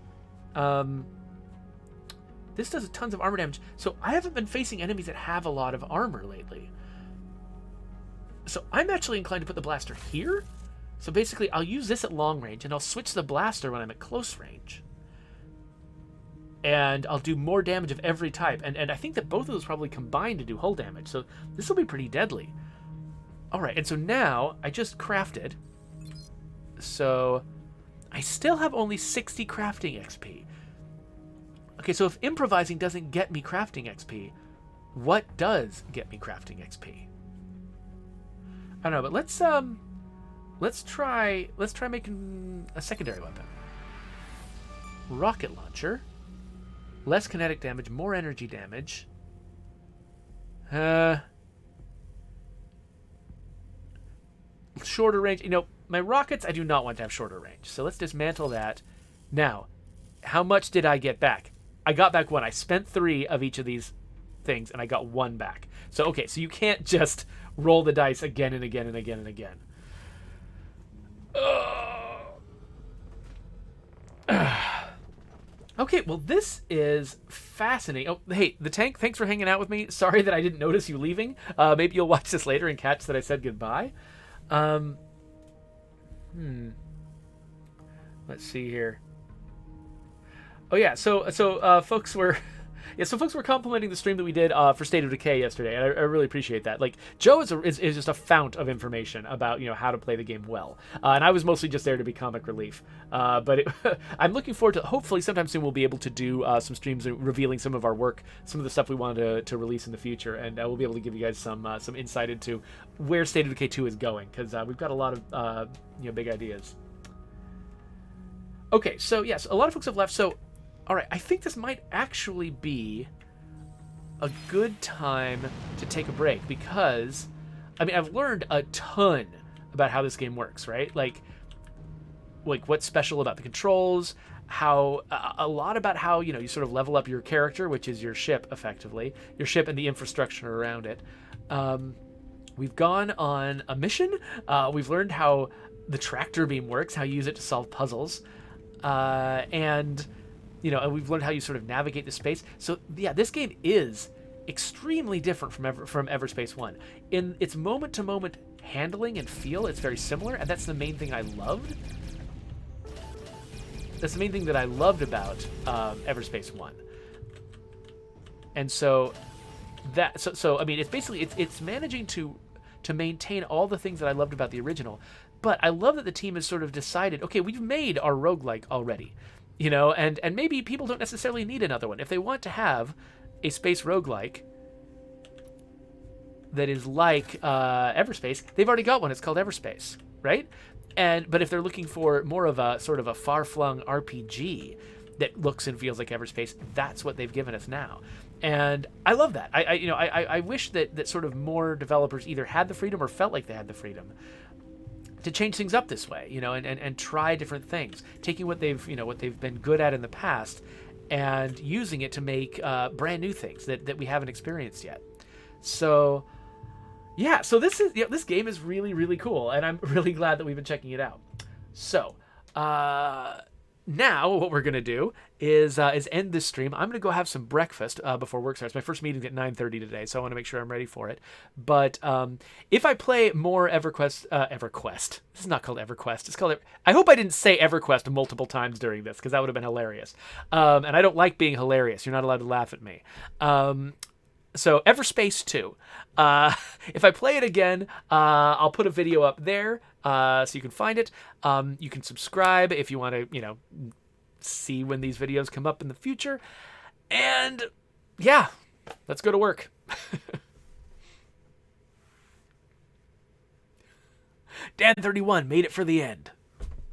S1: This does tons of armor damage. So I haven't been facing enemies that have a lot of armor lately. So I'm actually inclined to put the blaster here. So basically, I'll use this at long range, and I'll switch the blaster when I'm at close range. And I'll do more damage of every type. And I think that both of those probably combine to do hull damage. So this will be pretty deadly. All right, and so now I just crafted. So I still have only 60 crafting XP. Okay, so if improvising doesn't get me crafting XP, what does get me crafting XP? I don't know, but let's try making a secondary weapon. Rocket launcher. Less kinetic damage, more energy damage. Shorter range. You know, my rockets, I do not want to have shorter range. So let's dismantle that. Now, how much did I get back? I got back 1. I spent 3 of each of these things, and I got 1 back. So, okay, so you can't just roll the dice again and again and again and again. Okay, well, this is fascinating. Oh, hey, the tank, thanks for hanging out with me. Sorry that I didn't notice you leaving. Maybe you'll watch this later and catch that I said goodbye. Let's see here. Oh yeah, so folks were complimenting the stream that we did for State of Decay yesterday, and I really appreciate that. Like, Joe is just a fount of information about, you know, how to play the game well, and I was mostly just there to be comic relief. But I'm looking forward to, hopefully sometime soon we'll be able to do some streams revealing some of our work, some of the stuff we wanted to release in the future, and we'll be able to give you guys some insight into where State of Decay 2 is going, because we've got a lot of big ideas. Okay, so yes, a lot of folks have left, so. All right, I think this might actually be a good time to take a break because, I mean, I've learned a ton about how this game works, right? Like what's special about the controls, how a lot about how, you know, you sort of level up your character, which is your ship, effectively, your ship and the infrastructure around it. We've gone on a mission. We've learned how the tractor beam works, how you use it to solve puzzles, and we've learned how you sort of navigate the space. So yeah, this game is extremely different from Everspace 1. In its moment-to-moment handling and feel, it's very similar, and that's the main thing I loved. That's the main thing that I loved about Everspace 1. And so I mean, it's basically it's managing to maintain all the things that I loved about the original. But I love that the team has sort of decided, okay, we've made our roguelike already. You know, and maybe people don't necessarily need another one. If they want to have a space roguelike that is like Everspace, they've already got one. It's called Everspace, right? But if they're looking for more of a sort of a far-flung RPG that looks and feels like Everspace, that's what they've given us now. And I love that. I wish that sort of more developers either had the freedom or felt like they had the freedom to change things up this way, and try different things, taking what they've been good at in the past and using it to make brand new things that we haven't experienced yet. So yeah, so this game is really, really cool, and I'm really glad that we've been checking it out. So now what we're gonna do is end this stream. I'm gonna go have some breakfast before work starts. My first meeting's at 9:30 today, so I want to make sure I'm ready for it. But if I play more EverQuest, this is not called EverQuest. It's called. I hope I didn't say EverQuest multiple times during this, because that would have been hilarious. And I don't like being hilarious. You're not allowed to laugh at me. So Everspace 2. If I play it again, I'll put a video up there so you can find it. You can subscribe if you want to, see when these videos come up in the future. And yeah, let's go to work. Dan31 made it for the end.